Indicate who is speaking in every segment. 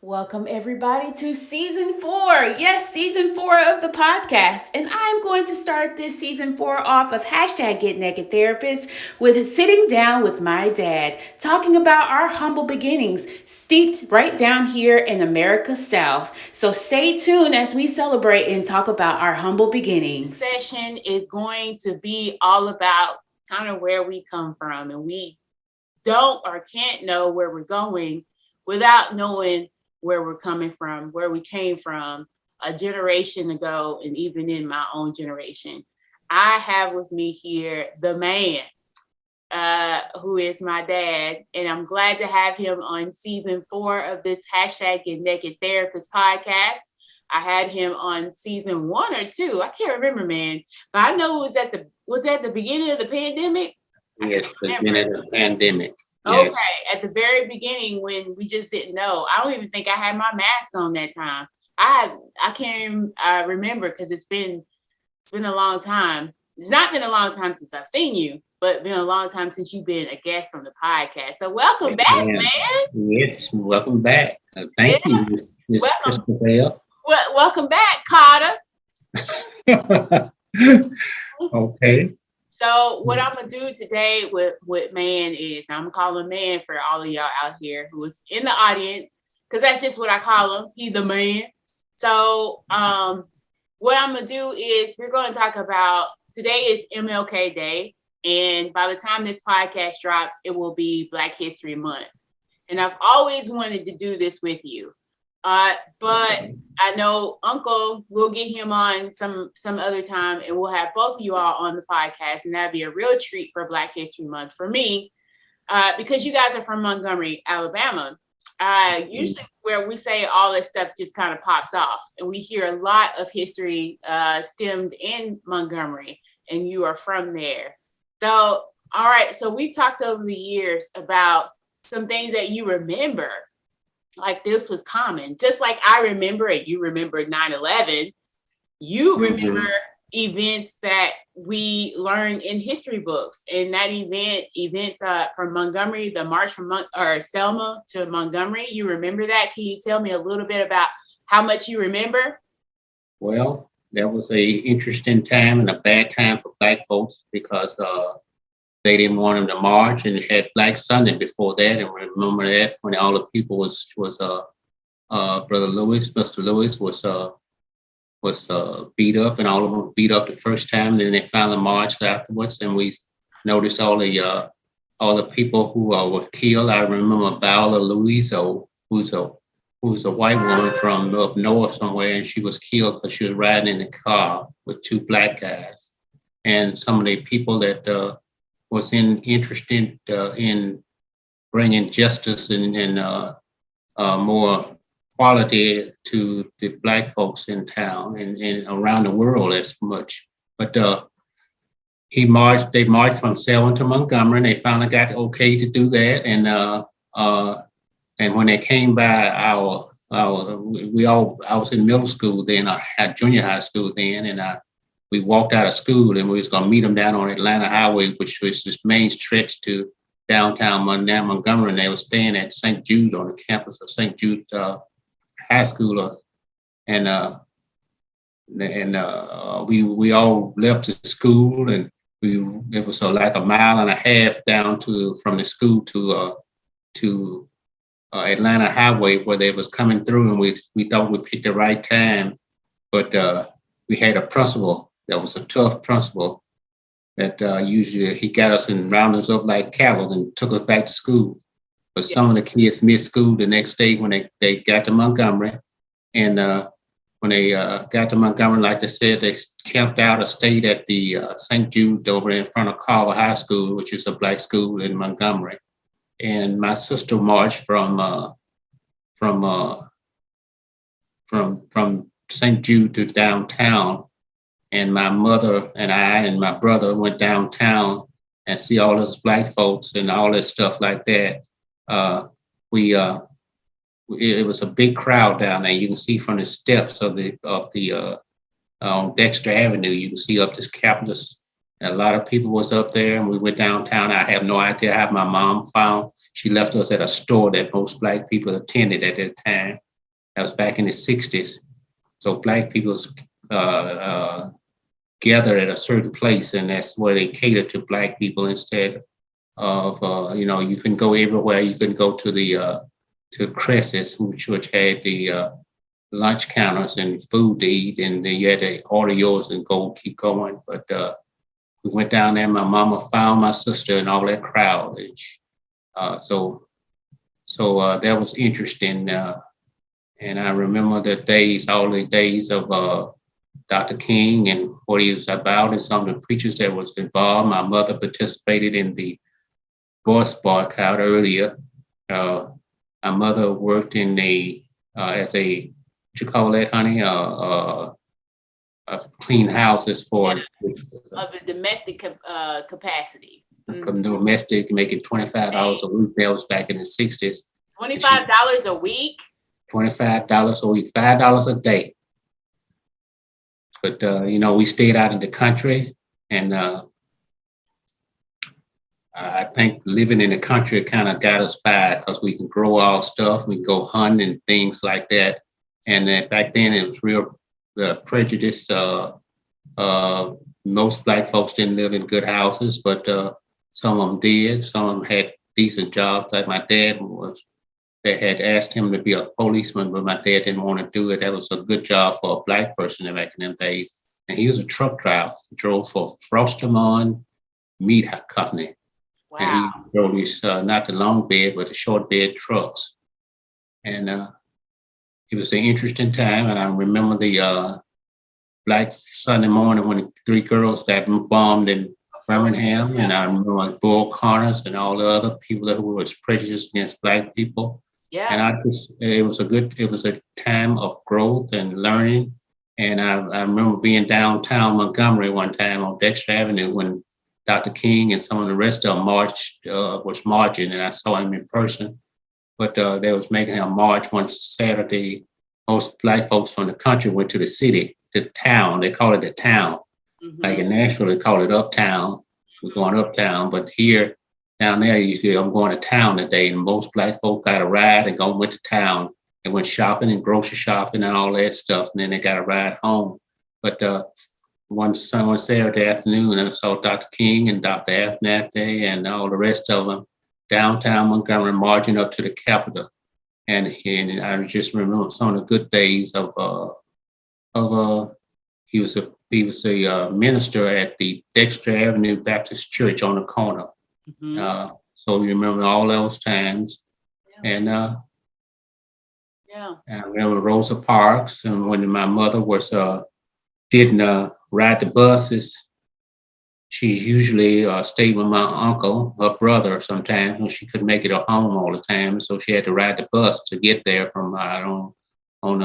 Speaker 1: Welcome, everybody, to season four. Yes, season four of the podcast. And I'm going to start this season four off of hashtag Getneckidtherapist with sitting down with my dad, talking about our humble beginnings, steeped right down here in America's South. So stay tuned as we celebrate and talk about our humble beginnings.
Speaker 2: This session is going to be all about kind of where we come from, and we don't or can't know where we're going without knowing where we're coming from, where we came from a generation ago, and even in my own generation. I have with me here the man who is my dad, and I'm glad to have him on season four of this hashtag Get Naked Therapist podcast. I had him on season one or two. I can't remember, man, but I know it was at the beginning of the pandemic.
Speaker 3: Yes, the beginning of the pandemic.
Speaker 2: Okay,
Speaker 3: Yes.
Speaker 2: at the very beginning when we just didn't know. I don't even think I had my mask on that time. I can't remember because it's been a long time. It's not been a long time since I've seen you, but been a long time since you've been a guest on the podcast. So welcome
Speaker 3: Yes,
Speaker 2: back,
Speaker 3: ma'am.
Speaker 2: man.
Speaker 3: Yes, welcome back. Thank
Speaker 2: Yeah,
Speaker 3: you, Miss
Speaker 2: welcome.
Speaker 3: Crystal Bell.
Speaker 2: Welcome back, Carter.
Speaker 3: Okay.
Speaker 2: So what I'm gonna do today with Man is I'm calling Man for all of y'all out here who is in the audience, because that's just what I call him. He's the man. So what I'm gonna do is we're going to talk about today is MLK Day, and by the time this podcast drops, it will be Black History Month. And I've always wanted to do this with you. But I know Uncle, we'll get him on some other time, and we'll have both of you all on the podcast, and that'd be a real treat for Black History Month for me, because you guys are from Montgomery, Alabama. Usually where we say all this stuff just kind of pops off, and we hear a lot of history stemmed in Montgomery, and you are from there. So, all right, so we've talked over the years about some things that you remember. Like this was common, just like I remember it. You remember 9/11. You remember
Speaker 3: Mhm.
Speaker 2: events that we learned in history books, and that events from Montgomery, the march from Selma to Montgomery. You remember that? Can you tell me a little bit about how much you remember?
Speaker 3: Well, that was a interesting time and a bad time for Black folks because they didn't want them to march, and had Black Sunday before that. And remember that when all the people was Brother Lewis, Mr. Lewis was beat up, and all of them beat up the first time. And then they finally marched afterwards, and we noticed all the people who were killed. I remember Viola Louiso, who's a white woman from up north somewhere, and she was killed because she was riding in the car with two Black guys. And some of the people that was interested in bringing justice and more quality to the Black folks in town and around the world as much. But they marched from Selma to Montgomery, and they finally got okay to do that. And when they came by I was in middle school then, I had junior high school then, and we walked out of school, and we was gonna meet them down on Atlanta Highway, which was this main stretch to downtown Montgomery, and they were staying at St. Jude on the campus of St. Jude High School, and we all left the school, and it was like a mile and a half down from the school to Atlanta Highway where they was coming through, and we thought we picked the right time, but we had a principal that was a tough principal that usually he got us and rounded us up like cattle and took us back to school. But
Speaker 2: Yeah.
Speaker 3: some of the kids missed school the next day when they got to Montgomery. And when they got to Montgomery, like they said, they camped out or stayed at the St. Jude over in front of Carver High School, which is a Black school in Montgomery. And my sister marched from St. Jude to downtown, and my mother and I and my brother went downtown and see all those Black folks and all that stuff like that. We It was a big crowd down there. You can see from the steps of the on Dexter Avenue. You can see up this Capitol. A lot of people was up there, and we went downtown. I have no idea how my mom found. She left us at a store that most Black people attended at that time. That was back in the 60s. So black people gather at a certain place, and that's where they cater to black people instead of, you can go everywhere. You can go to the to Chris's, which had the lunch counters and food to eat, and then you had to order yours and go keep going. But we went down there. My mama found my sister and all that crowd, and so that was interesting. And I remember all the days of Dr. King and what he was about, and some of the preachers that was involved. My mother participated in the Boy Scout earlier. My mother worked in as a, what you call that, honey? Clean houses for
Speaker 2: of a domestic capacity.
Speaker 3: Domestic, making $25 a week. That was back in the 60s.
Speaker 2: $25 a week?
Speaker 3: $25 a week, $5 a day. But, we stayed out in the country, and I think living in the country kind of got us by because we can grow our stuff, we can go hunting and things like that. And back then it was real prejudice. Most black folks didn't live in good houses, but some of them did. Some of them had decent jobs. Like my dad they had asked him to be a policeman, but my dad didn't want to do it. That was a good job for a black person back in them days. And he was a truck driver, drove for Frosterman Meat Company.
Speaker 2: Wow.
Speaker 3: And he drove these, not the long bed, but the short bed trucks. And it was an interesting time. And I remember the Black Sunday morning when the 3 girls got bombed in Birmingham. And I remember Bull Connors and all the other people who was prejudiced against black people.
Speaker 2: Yeah.
Speaker 3: And it was a time of growth and learning. And I remember being downtown Montgomery one time on Dexter Avenue when Dr. King and some of the rest of them was marching, and I saw him in person. But they was making a march one Saturday. Most black folks from the country went to the city, to the town. They call it the town. Mm-hmm. Like in Nashville, they call it uptown. We're going uptown. But here, down there, you see, I'm going to town today. And most black folk got a ride and went to town and went shopping and grocery shopping and all that stuff. And then they got a ride home. But one Saturday afternoon, I saw Dr. King and Dr. Abernathy and all the rest of them downtown Montgomery marching up to the Capitol. And I just remember some of the good days of he was a minister at the Dexter Avenue Baptist Church on the corner. Mm-hmm. So you remember all those times. Yeah. And I remember Rosa Parks, and when my mother didn't ride the buses, she usually stayed with my uncle, her brother, sometimes when she couldn't make it home all the time. So she had to ride the bus to get there from on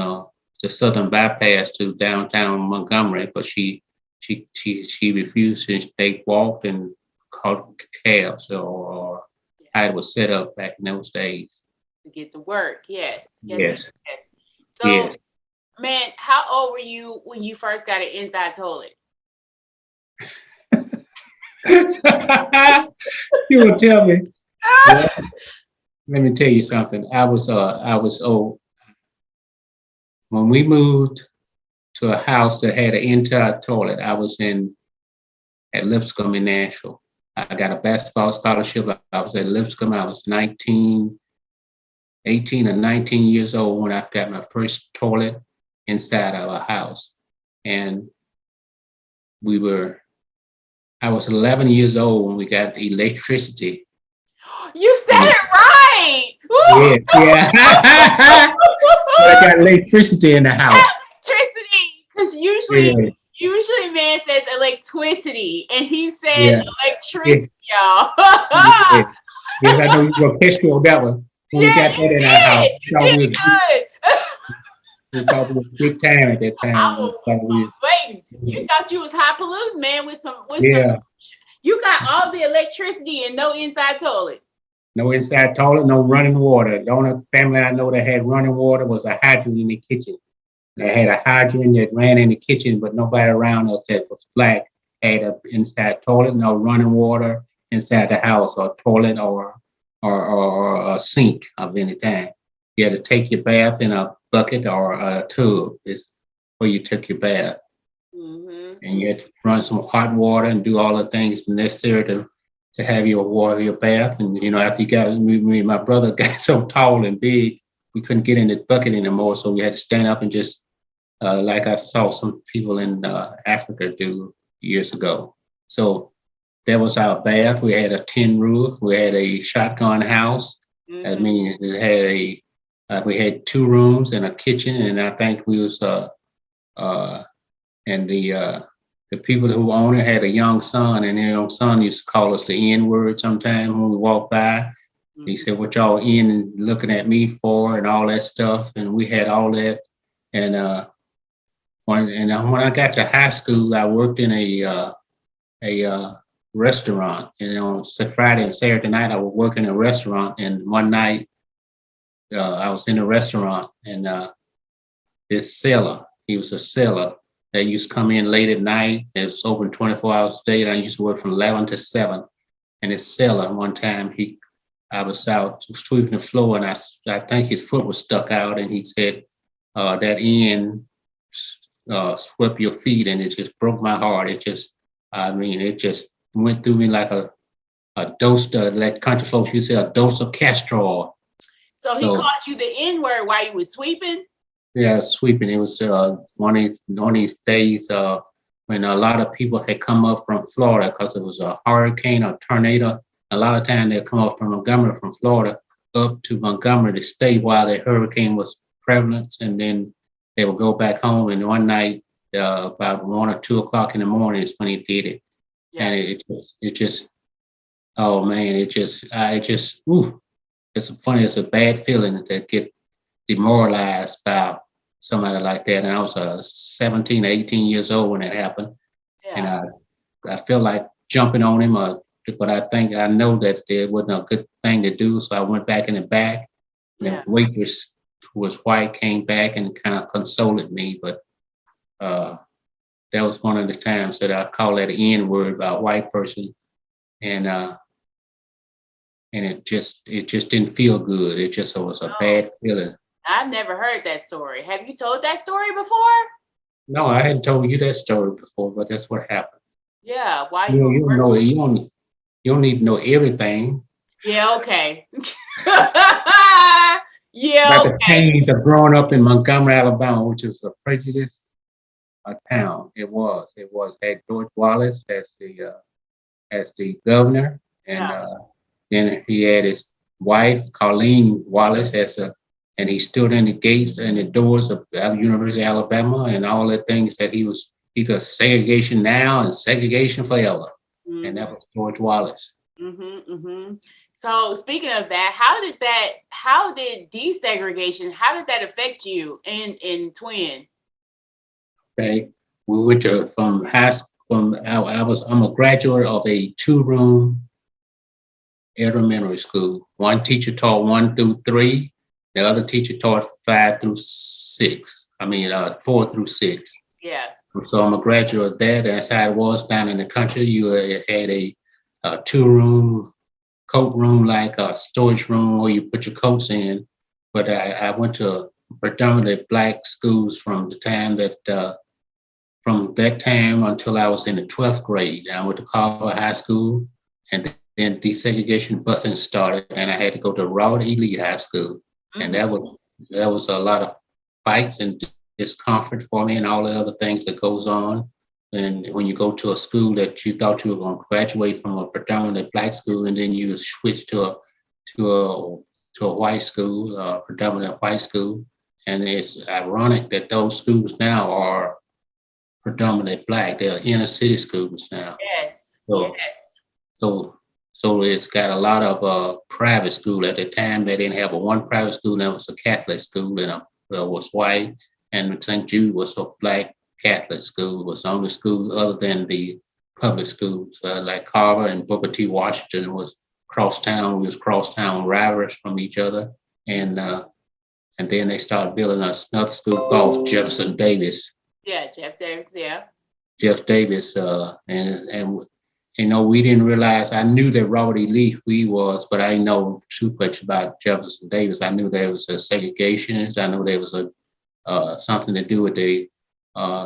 Speaker 3: the Southern Bypass to downtown Montgomery. But she refused, and they walked and called cabs or how it was set up back in those days.
Speaker 2: To get to work, yes. So,
Speaker 3: yes.
Speaker 2: Man, how old were you when you first got an inside toilet?
Speaker 3: You will tell me. Well, let me tell you something. I was old. When we moved to a house that had an inside toilet, I was at Lipscomb in Nashville. I got a basketball scholarship. I was at Lipscomb. I was 18 or 19 years old when I got my first toilet inside of a house. And I was 11 years old when we got electricity.
Speaker 2: You said it right.
Speaker 3: Yeah. I got electricity in the house.
Speaker 2: Electricity, because usually man says electricity, and he said electricity, y'all.
Speaker 3: Yes, I know you were pissed on that one. When we got that in our house. We thought we was big time at that time.
Speaker 2: I was waiting. You thought you was highfalutin, man, with some. You got all the electricity and no inside toilet.
Speaker 3: No inside toilet, no running water. The only family I know that had running water was a hydrant in the kitchen. They had a hydrant that ran in the kitchen, but nobody around us that was black had an inside toilet, no running water inside the house, or toilet or a sink of any kind. You had to take your bath in a bucket or a tub is where you took your bath.
Speaker 2: Mm-hmm.
Speaker 3: And you had to run some hot water and do all the things necessary to have your water, your bath. And, after me and my brother got so tall and big, we couldn't get in the bucket anymore. So we had to stand up and just, like I saw some people in Africa do years ago. So that was our bath. We had a tin roof. We had a shotgun house.
Speaker 2: Mm-hmm.
Speaker 3: I mean, we had 2 rooms and a kitchen. And I think we was, and the people who owned it had a young son, and their young son used to call us the N-word sometimes when we walked by. Mm-hmm. He said, "What y'all in looking at me for?" and all that stuff. And we had all that. And when I got to high school, I worked in a restaurant. And on Friday and Saturday night, I would work in a restaurant. And one night, I was in a restaurant, and this seller, he was a seller. They used to come in late at night. It was open 24 hours a day. And I used to work from 11 to 7. And this seller, one time, I was out sweeping the floor, and I think his foot was stuck out. And he said, that end swept your feet, and it just broke my heart. It just went through me like a dose of, like country folks used to say, a dose of castor oil.
Speaker 2: So he called you the N-word while you was sweeping?
Speaker 3: Yeah, sweeping. It was one of these days when a lot of people had come up from Florida because it was a hurricane or tornado. A lot of time they'd come up from Montgomery, from Florida, up to Montgomery to stay while the hurricane was prevalent, and then they would go back home. And one night, about 1 or 2 o'clock in the morning is when he did it. Yeah. And it just, oh man, it's funny. It's a bad feeling to get demoralized by somebody like that. And I was 17, 18 years old when it happened. Yeah. And I felt like jumping on him, but I know that it wasn't a good thing to do. So I went back in the back. And the waitress, who was white, came back and kind of consoled me. But that was one of the times that I call that the N-word by a white person. And it just didn't feel good. It just was a bad feeling.
Speaker 2: I've never heard that story. Have you told that story before?
Speaker 3: No, I hadn't told you that story before, but that's what happened.
Speaker 2: Yeah, why
Speaker 3: you don't know it. You don't need to know everything.
Speaker 2: Yeah, okay.
Speaker 3: The pains of growing up in Montgomery, Alabama, which is a prejudiced town. It was had George Wallace as the governor, and then he had his wife, Colleen Wallace, and he stood in the gates and the doors of the University of Alabama, and all the things that he got segregation now and segregation forever. Mm-hmm. And that was George Wallace.
Speaker 2: Mm-hmm, mm-hmm. So speaking of that, how did desegregation, how did that affect you in Twin?
Speaker 3: Okay, we went from high school. I'm a graduate of a 2-room elementary school. One teacher taught 1 through 3. The other teacher taught 5 through 6. 4 through 6.
Speaker 2: Yeah.
Speaker 3: So I'm a graduate of that. That's how it was down in the country. You had a 2-room coat room, like a storage room where you put your coats in. But I went to predominantly black schools from that time until I was in the 12th grade. I went to Carver High School, and then desegregation busing started, and I had to go to Robert E. Lee High School. Mm-hmm. And that was a lot of fights and discomfort for me, and all the other things that goes on. And when you go to a school that you thought you were going to graduate from, a predominantly black school, and then you switch to a white school, predominantly white school, and it's ironic that those schools now are predominantly black. They're inner city schools now.
Speaker 2: Yes.
Speaker 3: So it's got a lot of private school. At the time, they didn't have one private school. There was a Catholic school, and it was white. And St. Jude was a black Catholic school. It was the only school other than the public schools, like Carver and Booker T. Washington was crosstown. We was crosstown rivals from each other. And then they started building another school called Jefferson Davis.
Speaker 2: Yeah, Jeff Davis, yeah.
Speaker 3: Jeff Davis, and we didn't realize. I knew that Robert E. Lee, who he was, but I didn't know too much about Jefferson Davis. I knew there was a segregation. I knew there was a something to do with the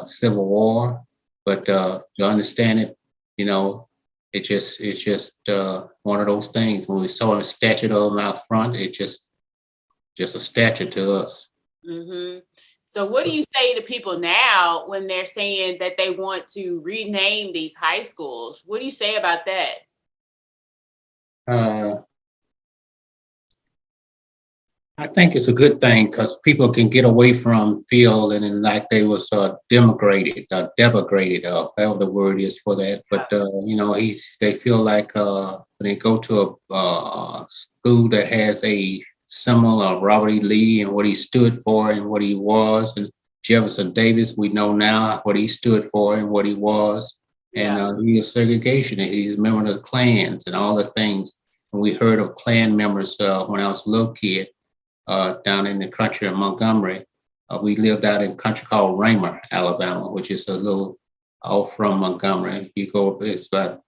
Speaker 3: Civil War. But to understand it, you know, it's just one of those things. When we saw a statue of him out front, it just a statue to us.
Speaker 2: Mm-hmm. So what do you say to people now when they're saying that they want to rename these high schools? What do you say about that?
Speaker 3: Uh, I think it's a good thing because people can get away from feeling like they was devagrated, whatever the word is for that. But you know, they feel like when they go to a school that has a symbol of Robert E. Lee and what he stood for and what he was, and Jefferson Davis, we know now what he stood for and what he was, and he was segregation, and he's a member of the Klans and all the things. And we heard of Klan members when I was a little kid. Down in the country of Montgomery. We lived out in a country called Raymer, Alabama, which is a little off from Montgomery. You go, it's about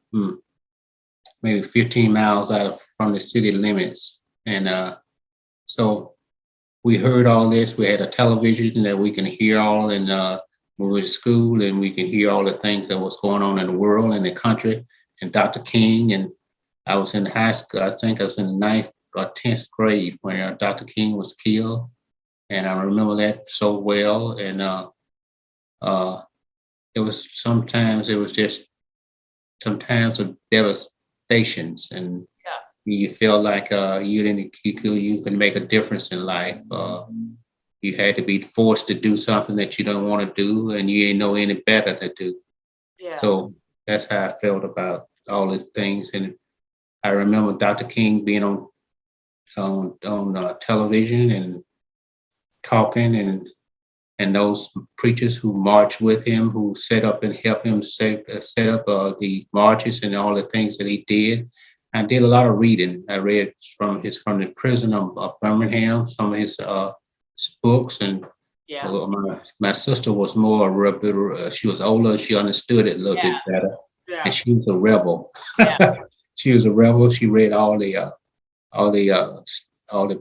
Speaker 3: maybe 15 miles from the city limits. And so we heard all this. We had a television that we can hear all in when we were to school, and we can hear all the things that was going on in the world and the country. And Dr. King, and I was in high school, I think I was in the ninth or 10th grade when Dr. King was killed. And I remember that so well. And it was just sometimes of devastations, and you feel like you can make a difference in life. You had to be forced to do something that you don't want to do, and you ain't know any better to do.
Speaker 2: Yeah.
Speaker 3: So that's how I felt about all these things. And I remember Dr. King being on television and talking, and those preachers who marched with him, who set up and helped him set up the marches and all the things that he did. I did a lot of reading. I read from the prison of Birmingham, some of his books, and my sister was more she was older. She understood it a little bit better, and she was a rebel. She was a rebel. She read all the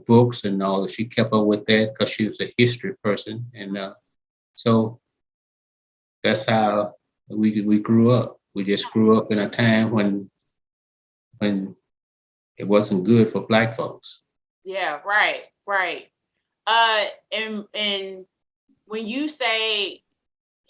Speaker 3: books and she kept up with that because she was a history person. And so that's how we grew up. We just grew up in a time when it wasn't good for Black folks.
Speaker 2: Yeah, right. And when you say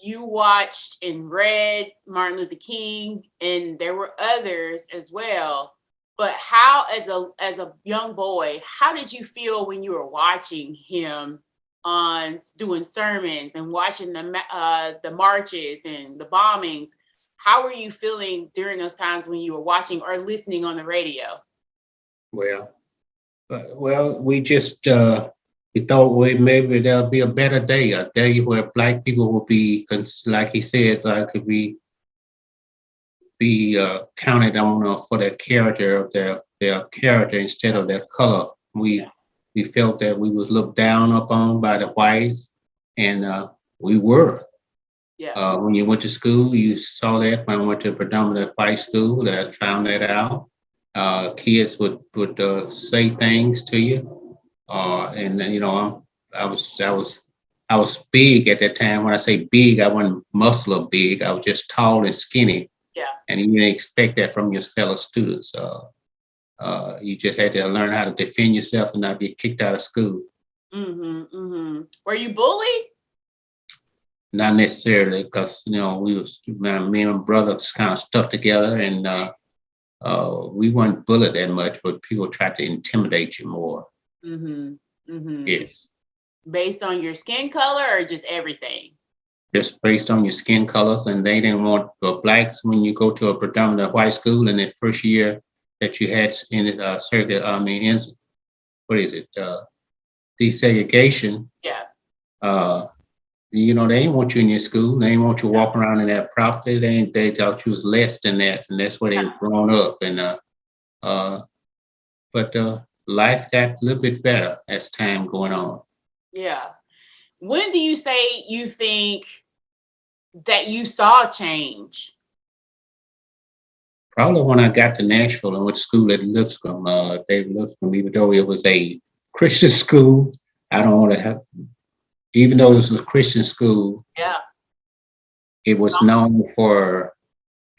Speaker 2: you watched and read Martin Luther King, and there were others as well, but how, as a young boy, how did you feel when you were watching him on doing sermons and watching the marches and the bombings? How were you feeling during those times when you were watching or listening on the radio?
Speaker 3: Well, we just we thought maybe there'll be a day where Black people will be, like he said, like could be counted on for their character of their character instead of their color. We felt that we was looked down upon by the whites, and we were. When you went to school, you saw that. When I went to a predominantly white school, that I found that out. Kids would say things to you, and then, I was big at that time. When I say big, I wasn't muscular big. I was just tall and skinny. And you didn't expect that from your fellow students. You just had to learn how to defend yourself and not get kicked out of school.
Speaker 2: Were you bullied?
Speaker 3: Not necessarily, because me and my brother just kind of stuck together, and we weren't bullied that much, but people tried to intimidate you more. Yes.
Speaker 2: Based on your skin color or just everything?
Speaker 3: Just based on your skin colors, and they didn't want Blacks. When you go to a predominant white school in the first year that you had in desegregation. They didn't want you in your school. They didn't want you walking around in that property. They thought you was less than that, and that's where they were grown up. And but life got a little bit better as time going on.
Speaker 2: Yeah. When do you say you think that you saw change?
Speaker 3: Probably when I got to Nashville and went to school at Lipscomb, David Lipscomb, even though it was a Christian school. I don't want to even though this was a Christian school,
Speaker 2: Yeah.
Speaker 3: it was known for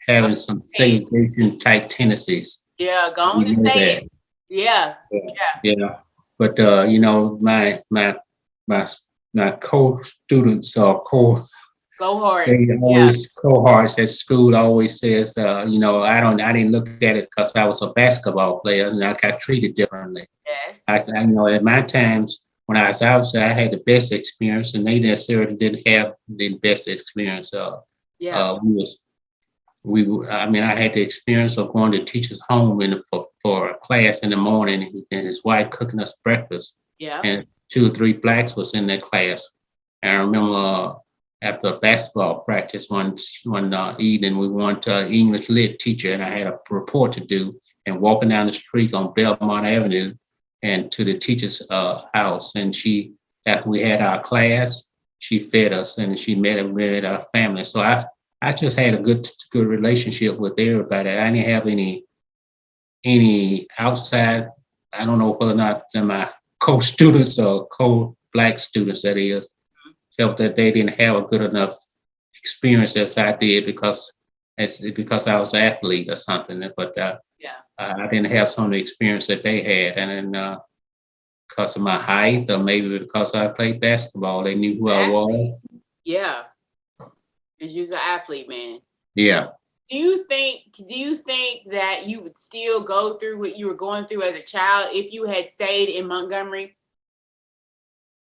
Speaker 2: Go
Speaker 3: having some
Speaker 2: say it.
Speaker 3: segregation type tendencies.
Speaker 2: Yeah, go on
Speaker 3: We
Speaker 2: and
Speaker 3: know
Speaker 2: say
Speaker 3: that.
Speaker 2: it. Yeah.
Speaker 3: Yeah.
Speaker 2: Yeah.
Speaker 3: Yeah. But my my co-students or
Speaker 2: Cohorts.
Speaker 3: they
Speaker 2: Yeah.
Speaker 3: always cohorts at school always says, I didn't look at it because I was a basketball player and I got treated differently.
Speaker 2: Yes.
Speaker 3: At my times when I was out there, I had the best experience, and they necessarily didn't have the best experience.
Speaker 2: Yeah.
Speaker 3: I mean, I had the experience of going to teacher's home for a class in the morning, and his wife cooking us breakfast,
Speaker 2: Yeah.
Speaker 3: and 2 or 3 blacks was in that class. And I remember after a basketball practice one evening, we went to an English lit teacher, and I had a report to do, and walking down the street on Belmont Avenue and to the teacher's house. And after we had our class, she fed us and she met our family. So I just had a good relationship with everybody. I didn't have any outside. I don't know whether or not my co-students or co-black students, that is, felt that they didn't have a good enough experience as I did because I was an athlete or something. But
Speaker 2: Yeah.
Speaker 3: I didn't have some of the experience that they had, and then because of my height, or maybe because I played basketball, they knew who I was.
Speaker 2: Yeah. Because you're an athlete, man.
Speaker 3: Yeah.
Speaker 2: Do you think that you would still go through what you were going through as a child if you had stayed in Montgomery?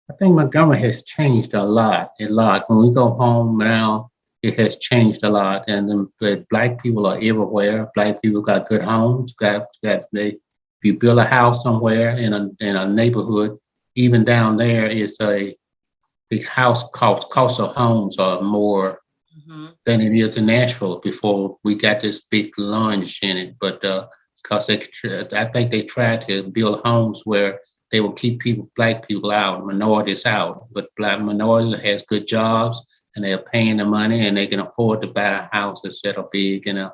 Speaker 3: I think Montgomery has changed a lot. When we go home now, it has changed a lot. And the black people are everywhere. Black people got good homes. If you build a house somewhere in a neighborhood, even down there, the house cost of homes are more than it is in Nashville before we got this big lunge in it. But because I think they tried to build homes where they will keep black people out, minorities out. But black minorities has good jobs and they're paying the money and they can afford to buy houses that are big in a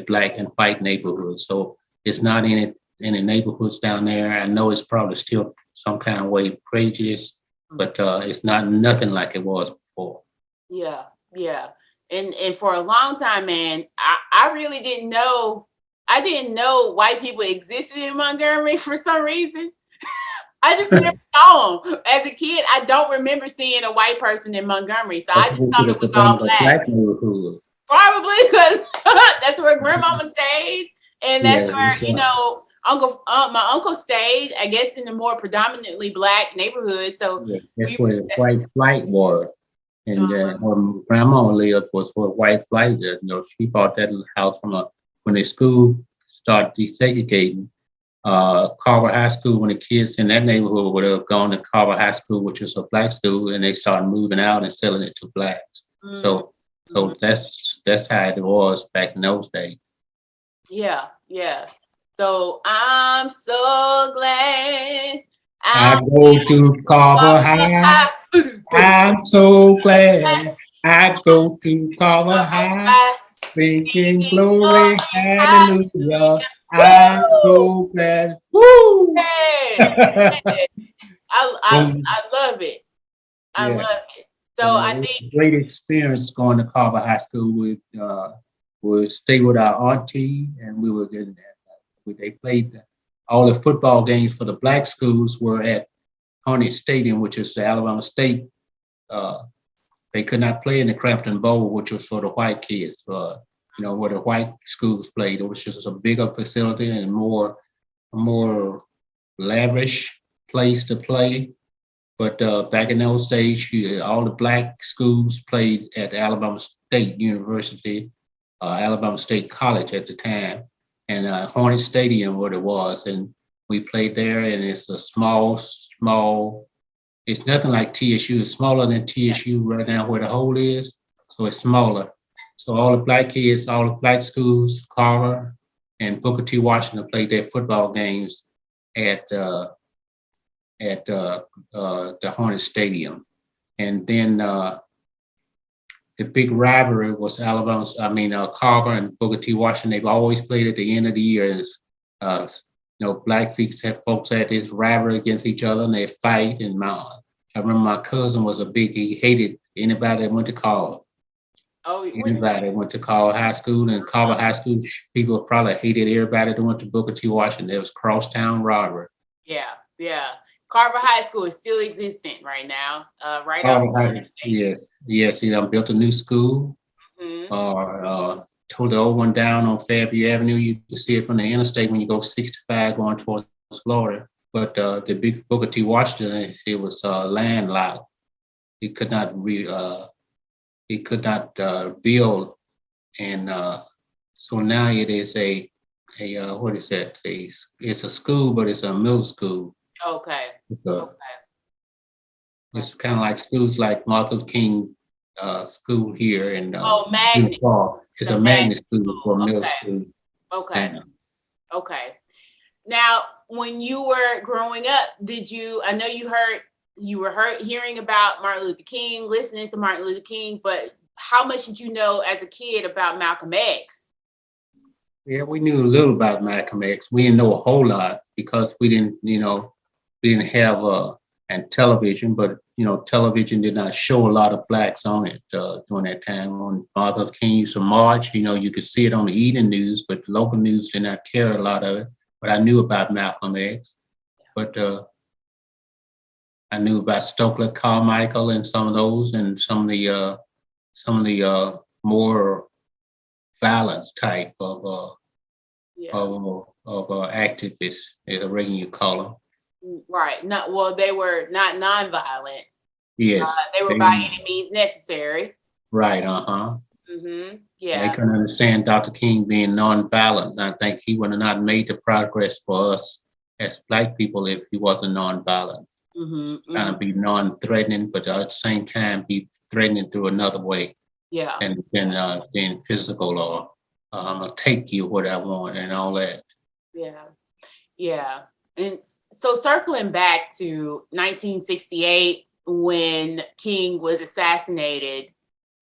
Speaker 3: black and white neighborhood. So it's not in the neighborhoods down there. I know it's probably still some kind of way prejudice, but it's not nothing like it was before.
Speaker 2: Yeah. Yeah. And for a long time, man, I really didn't know. I didn't know white people existed in Montgomery for some reason. I just never saw them. As a kid, I don't remember seeing a white person in Montgomery. So I just thought it was all black. Probably because that's where grandmama stayed. And that's where, my uncle stayed, I guess, in the more predominantly black neighborhood. So
Speaker 3: that's where the white flight was. And where grandma lived was where white flight is. She bought that house when the school started desegregating. Carver High School, when the kids in that neighborhood would have gone to Carver High School, which was a black school, and they started moving out and selling it to blacks. So that's how it was back in those days.
Speaker 2: Yeah, yeah. So I'm so glad
Speaker 3: I go to Carver High. I'm so glad I go to Carver High, singing glory, hallelujah. I'm so glad. Woo!
Speaker 2: Hey, I love it. I love it. So I think
Speaker 3: great experience going to Carver High School. We stay with our auntie, and we were getting that. They played all the football games for the black schools were at Hornet Stadium, which is the Alabama State. They could not play in the Crampton Bowl, which was for the white kids. Where the white schools played. It was just a bigger facility and more lavish place to play. But back in those days, all the black schools played at Alabama State University, Alabama State College at the time, and Hornet Stadium, what it was. And we played there, and it's a small. It's nothing like TSU. It's smaller than TSU right now where the hole is. So it's smaller. So all the black kids, all the black schools, Carver and Booker T. Washington played their football games at the Hornet Stadium. And then the big rivalry was Carver and Booker T. Washington. They've always played at the end of the year. Black folks had this rivalry against each other, and they fight. And I remember my cousin was he hated anybody that went to college.
Speaker 2: Oh,
Speaker 3: Anybody that went to Carver High School, and Carver High School people probably hated everybody that went to Booker T. Washington. It was crosstown robbery.
Speaker 2: yeah, yeah. Carver High School is still existent right now, right off.
Speaker 3: Carver High, yes. He done built a new school,
Speaker 2: Mm-hmm.
Speaker 3: or tore the old one down on Fairview Avenue. You can see it from the interstate when you go 65 going towards Florida. But the big Booker T. Washington, it was landlocked. He could not build, and so now it is a what is that? It's a school, but it's a middle school.
Speaker 2: Okay.
Speaker 3: Okay. It's kind of like schools like Martin Luther King School here in
Speaker 2: Magnet.
Speaker 3: It's a magnet school for middle school.
Speaker 2: Okay.
Speaker 3: And,
Speaker 2: Okay. Now, when you were growing up, I know you were hearing about Martin Luther King, listening to Martin Luther King, but how much did you know as a kid about Malcolm X?
Speaker 3: yeah, we knew a little about Malcolm X. We didn't know a whole lot because we didn't have and television, but television did not show a lot of blacks on it during that time. When Martin Luther King used to march, you could see it on the evening news, but the local news did not carry a lot of it. But I knew about Malcolm X, but I knew about Stokely Carmichael and some of those, and some of the more violent type of activists, as you call them.
Speaker 2: Right. They were not nonviolent.
Speaker 3: Yes.
Speaker 2: They were by any means necessary.
Speaker 3: Right.
Speaker 2: Mm-hmm. Yeah.
Speaker 3: They couldn't understand Dr. King being nonviolent. I think he would have not made the progress for us as Black people if he wasn't nonviolent.
Speaker 2: Mm-hmm.
Speaker 3: Kind of be non-threatening, but at the same time be threatening through another way.
Speaker 2: Yeah.
Speaker 3: And then physical, or I'm gonna take you what I want and all that.
Speaker 2: Yeah. Yeah. And so circling back to 1968 when King was assassinated,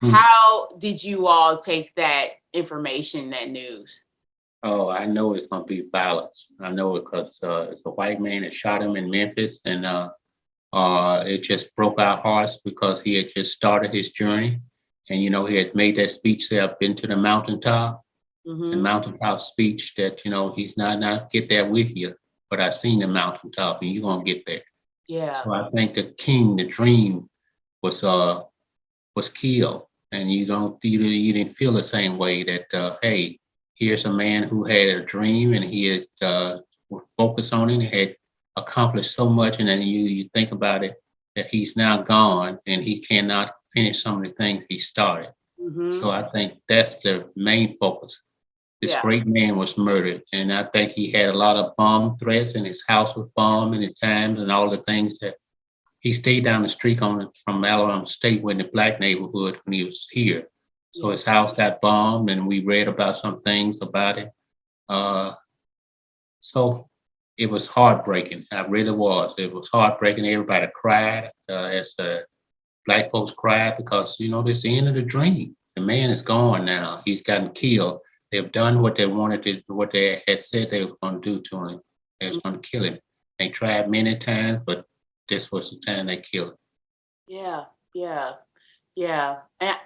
Speaker 2: how did you all take that information, that news?
Speaker 3: Oh, I know it's going to be violence. I know it because it's a white man that shot him in Memphis, and it just broke our hearts because he had just started his journey. And, he had made that speech there, I've been to the mountaintop, the mountaintop speech that, he's not get there with you, but I seen the mountaintop and you're going to get there.
Speaker 2: Yeah.
Speaker 3: So I think the dream was killed. And you didn't feel the same way that, hey, here's a man who had a dream and he had focused on it and had accomplished so much. And then you think about it, that he's now gone and he cannot finish some of the things he started. So I think that's the main focus. This great man was murdered. And I think he had a lot of bomb threats, and his house was bombed many times, and all the things that he stayed down the street from Alabama State in the Black neighborhood when he was here. So his house got bombed, and we read about some things about it. So it was heartbreaking. It really was. It was heartbreaking. Everybody cried as Black folks cried because, this is the end of the dream. The man is gone now. He's gotten killed. They've done what they wanted to, what they had said they were going to do to him. They was going to kill him. They tried many times, but this was the time they killed him.
Speaker 2: Yeah. And,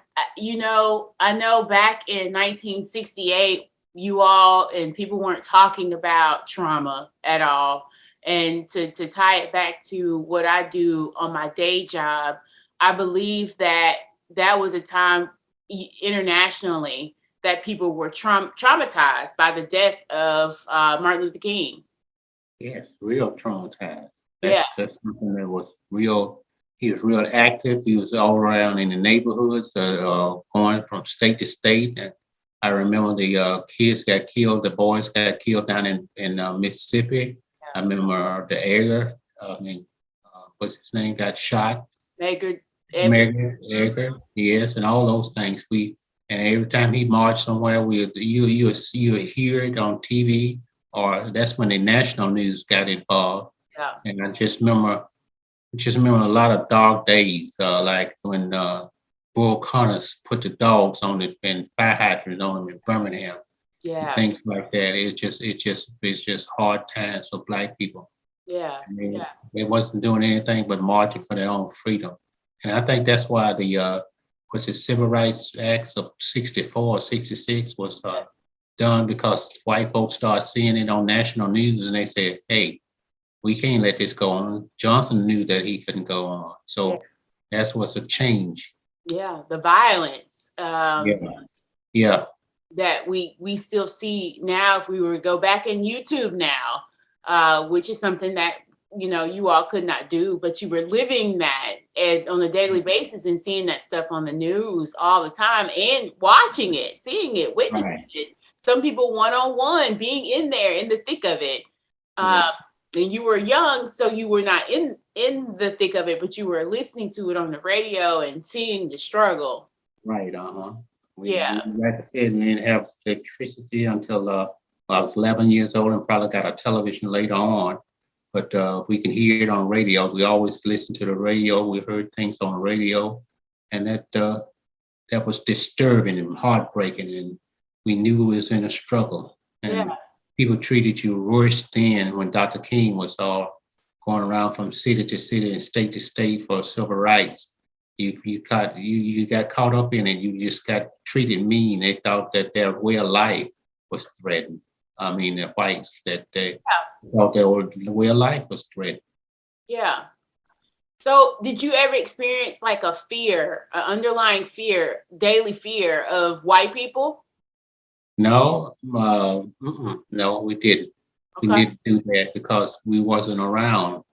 Speaker 2: I know back in 1968, you all and people weren't talking about trauma at all. And to tie it back to what I do on my day job, I believe that was a time internationally that people were traumatized by the death of Martin Luther King.
Speaker 3: Yes, real traumatized. That's something that was real. He was real active. He was all around in the neighborhoods, going from state to state. And I remember the kids got killed. The boys got killed down in Mississippi. I remember the Edgar. What's his name? Got shot. Edgar. Yes, and all those things. And every time he marched somewhere, you hear it on TV, or that's when the national news got involved.
Speaker 2: Yeah.
Speaker 3: And I just remember a lot of dark days, like when Bull Connors put the dogs on it and fire hydrants on them in Birmingham.
Speaker 2: Yeah.
Speaker 3: Things like that. It's just hard times for Black people.
Speaker 2: Yeah.
Speaker 3: I mean,
Speaker 2: Yeah.
Speaker 3: they wasn't doing anything but marching for their own freedom. And I think that's why the was the Civil Rights Acts of 64 or 66 was done, because white folks started seeing it on national news and they said, hey, we can't let this go on. Johnson knew that he couldn't go on.
Speaker 2: Yeah.
Speaker 3: So that's what's a change.
Speaker 2: Yeah. The violence.
Speaker 3: Yeah. Yeah.
Speaker 2: That we still see now. If we were to go back in YouTube now, which is something that you all could not do, but you were living that on a daily basis and seeing that stuff on the news all the time and watching it, seeing it, witnessing
Speaker 3: Right.
Speaker 2: it. Some people one-on-one, being in there in the thick of it.
Speaker 3: Yeah.
Speaker 2: And you were young, so you were not in the thick of it, but you were listening to it on the radio and seeing the struggle.
Speaker 3: Right. Uh-huh.
Speaker 2: Yeah.
Speaker 3: Like I said, we didn't have electricity until I was 11 years old, and probably got a television later on. But we can hear it on radio. We always listened to the radio. We heard things on the radio, and that was disturbing and heartbreaking. And we knew we was in a struggle.
Speaker 2: Yeah.
Speaker 3: And people treated you worse then, when Dr. King was all going around from city to city and state to state for civil rights. You got caught up in it. You just got treated mean. They thought that their way of life was threatened. I mean, the whites, that they thought their way of life was threatened.
Speaker 2: Yeah. So did you ever experience like a fear, an underlying fear, daily fear of white people?
Speaker 3: No, no, we didn't. We
Speaker 2: Okay.
Speaker 3: didn't do that because we wasn't around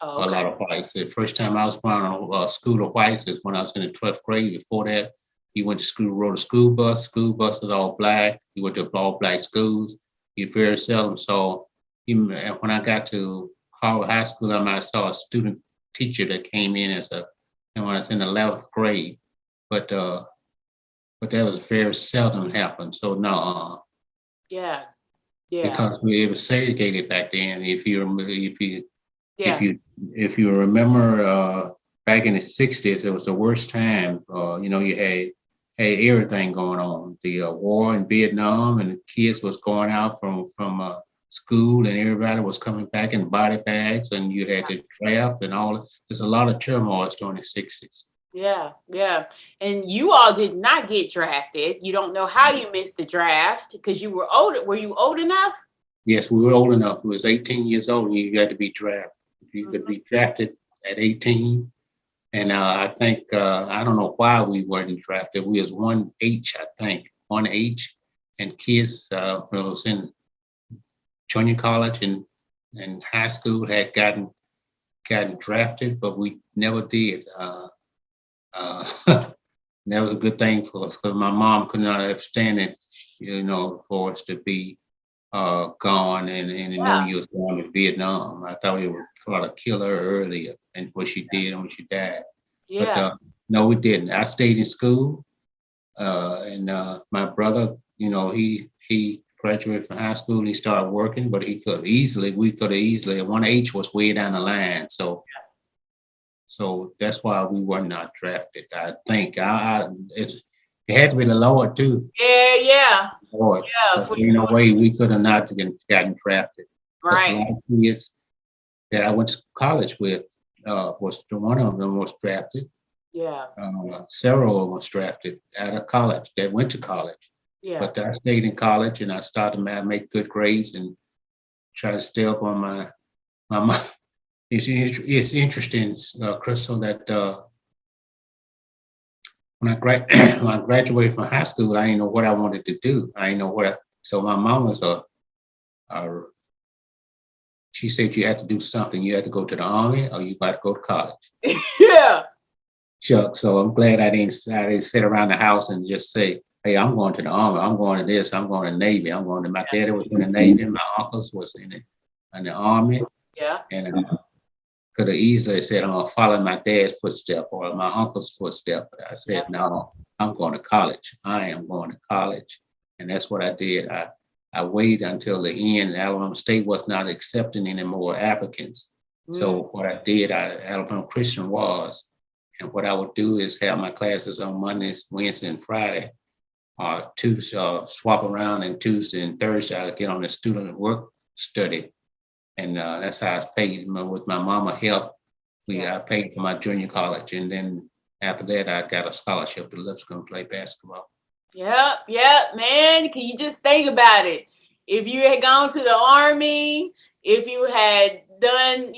Speaker 2: Oh,
Speaker 3: a
Speaker 2: okay.
Speaker 3: lot of whites. The first time I was around a school of whites is when I was in the 12th grade. Before that, you went to school, rode a school bus. School bus was all black. You went to all black schools. You very seldom saw. Even when I got to Harvard High School, I might have saw a student teacher that came in and when I was in the 11th grade. But that was very seldom happened. So no,
Speaker 2: Yeah. Yeah.
Speaker 3: because it was segregated back then. If you
Speaker 2: Yeah.
Speaker 3: if you remember back in the 60s, it was the worst time. You had everything going on. The war in Vietnam, and the kids was going out from school, and everybody was coming back in body bags, and you had the draft and all. There's a lot of turmoil during the 60s.
Speaker 2: Yeah. Yeah. And you all did not get drafted. You don't know how you missed the draft because you were older. Were you old enough?
Speaker 3: Yes, we were old enough. We was 18 years old, and you got to be drafted. You could be drafted at 18. And I think, I don't know why we weren't drafted. We was 1H, I think, 1H. And kids when I was in junior college and high school had gotten drafted, but we never did. That was a good thing for us, because my mom could not understand it, for us to be gone and know you was going to Vietnam. I thought it would try to kill her earlier than what she did and when she died.
Speaker 2: Yeah.
Speaker 3: But no, we didn't. I stayed in school, and my brother, he graduated from high school. He started working, but we could have easily, 1H was way down the line. So that's why we were not drafted. I think it had to be the Lord too.
Speaker 2: Yeah.
Speaker 3: Lord,
Speaker 2: Yeah.
Speaker 3: but ain't no way we could have not gotten drafted. Because a
Speaker 2: Right.
Speaker 3: lot of kids that I went to college with, one of them was drafted.
Speaker 2: Yeah.
Speaker 3: Several of them was drafted out of college that went to college.
Speaker 2: Yeah.
Speaker 3: But I stayed in college, and I started to make good grades and try to stay up on my mind. It's interesting, Crystal, that when I when I graduated from high school, I didn't know what I wanted to do. I didn't know so my mom was she said you had to do something. You had to go to the army or you got to go to college.
Speaker 2: Yeah.
Speaker 3: Chuck, so I'm glad I didn't sit around the house and just say, hey, I'm going to the army. I'm going to this. I'm going to the Navy. My daddy was in the Navy. My uncles was in the army.
Speaker 2: Yeah.
Speaker 3: And could have easily said, I'm going to follow my dad's footstep or my uncle's footstep. But I said, no, I'm going to college. I am going to college. And that's what I did. I waited until the end. Alabama State was not accepting any more applicants. So what I did, Alabama Christian was, and what I would do is have my classes on Mondays, Wednesday, and Friday. Tuesday, swap around, and Tuesday and Thursday, I'd get on the student work study And that's how I was paid. With my mama help, I paid for my junior college. And then after that, I got a scholarship to Lipscomb to play basketball.
Speaker 2: Yep, man. Can you just think about it? If you had gone to the Army, if you had done,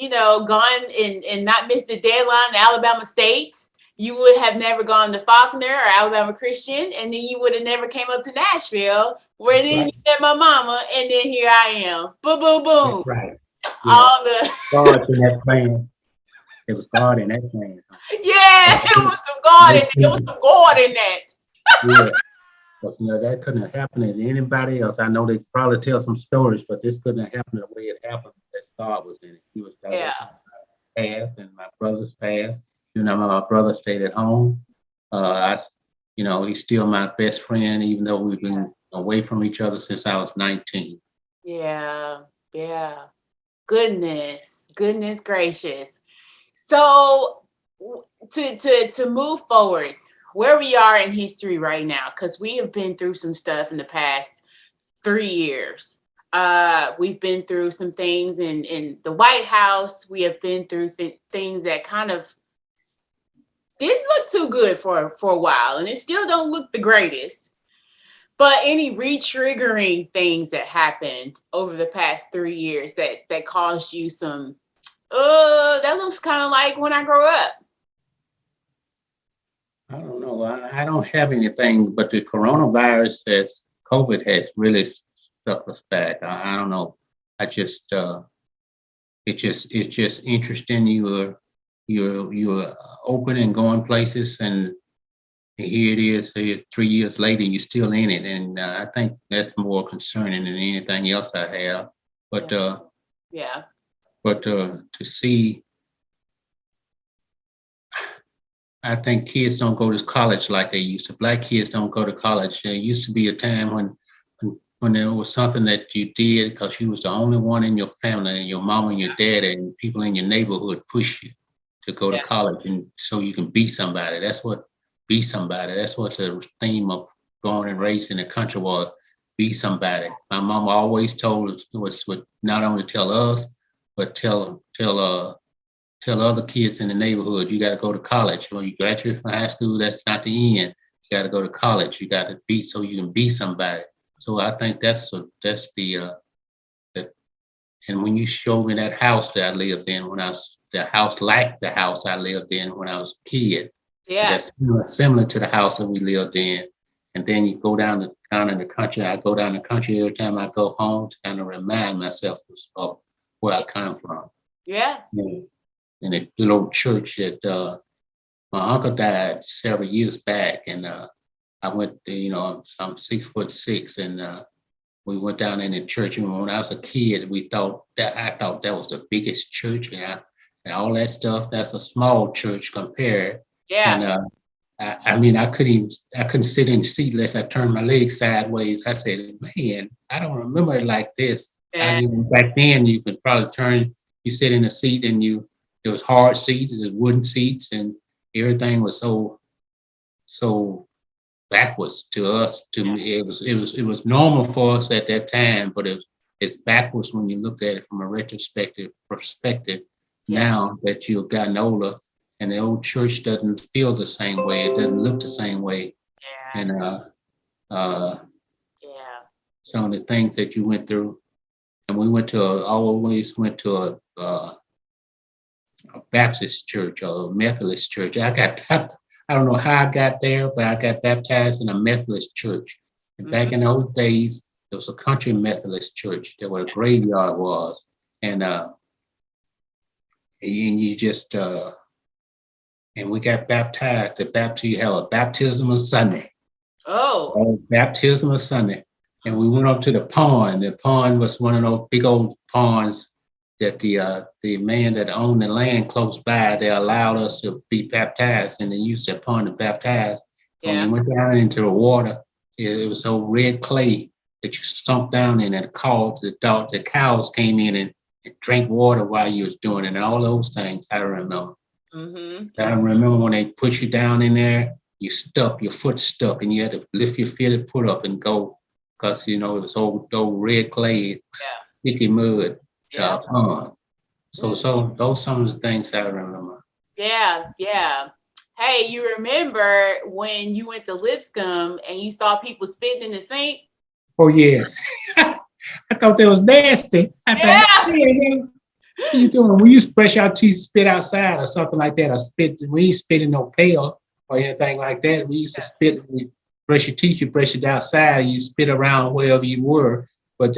Speaker 2: gone and not missed the deadline in Alabama State, you would have never gone to Faulkner or Alabama Christian, and then you would have never came up to Nashville, where then you met my mama, and then here I am. Boom, boom, boom.
Speaker 3: That's right. Yeah.
Speaker 2: All the
Speaker 3: God's in that plan. It was God in that plan.
Speaker 2: Yeah, it was some God in it. There was some God in that.
Speaker 3: Yeah. Because that couldn't have happened to anybody else. I know they probably tell some stories, but this couldn't have happened the way it happened. That God was in it. He was directing my path and my brother's path. My brother stayed at home. He's still my best friend, even though we've been away from each other since I was 19.
Speaker 2: Yeah. Goodness gracious. So to move forward, where we are in history right now, because we have been through some stuff in the past 3 years. We've been through some things in the White House. We have been through things that kind of didn't look too good for a while, and it still don't look the greatest. But any re-triggering things that happened over the past 3 years that caused you some, that looks kind of like when I grow up.
Speaker 3: I don't know. I don't have anything, but the coronavirus COVID has really stuck us back. I don't know. It's just interesting. You're open and going places, and here it is. Here 3 years later, you're still in it, and I think that's more concerning than anything else I have. But to see. I think kids don't go to college like they used to. Black kids don't go to college. There used to be a time when there was something that you did because you was the only one in your family, and your mom and your dad and people in your neighborhood push you to go to college, and so you can be somebody. That's what be somebody. That's what the theme of growing and raised in the country was. Be somebody. My mom always told us was not only tell us, but tell other kids in the neighborhood, you got to go to college. When you graduate from high school, that's not the end. You got to go to college. You got to be so you can be somebody. So I think that's the and when you showed me that house that I lived in the house like the house I lived in when I was a kid. Yeah. That's similar to the house that we lived in. And then you go down in the country. I go down the country every time I go home to kind of remind myself of where I come from.
Speaker 2: Yeah.
Speaker 3: In a little church that my uncle died several years back, and I went. I'm 6'6", and we went down in the church. And when I was a kid, I thought that was the biggest church, and all that stuff. That's a small church compared. Yeah. And I couldn't sit in the seat unless I turned my legs sideways. I said, man, I don't remember it like this. Yeah. Back then, you could probably you sit in a seat and it was hard seats, it was wooden seats, and everything was so backwards to us. To me, it was normal for us at that time, but it's backwards when you look at it from a retrospective perspective. Yeah. Now that you've gotten older, and the old church doesn't feel the same way, it doesn't look the same way. Yeah. And some of the things that you went through, and we always went to a Baptist church or a Methodist church. I don't know how I got there, but I got baptized in a Methodist church. And back in those days, there was a country Methodist church. There where a graveyard was. And you just, and we got baptized. You have a baptism of Sunday. Oh. Baptism of Sunday. And we went up to the pond. The pond was one of those big old ponds that the man that owned the land close by, they allowed us to be baptized, and they used that pond to baptize. Yeah. When we went down into the water, it was so red clay that you sunk down in, and the cows came in and drank water while you was doing it, and all those things I remember. Mm-hmm. I remember when they put you down in there, your foot stuck, and you had to lift your foot up and go, because it was old red clay, sticky mud.
Speaker 2: Yeah.
Speaker 3: So those some of the things I remember.
Speaker 2: Yeah. Yeah. Hey, you remember when you went to Lipscomb and you saw people spitting in the sink?
Speaker 3: Oh yes. I thought that was nasty. I thought,
Speaker 2: Yeah.
Speaker 3: yeah, what you doing? We used to brush our teeth, spit outside or something like that, or spit. We ain't spit in no pail or anything like that. We used to spit. We brush your teeth, you brush it outside, you spit around wherever you were. But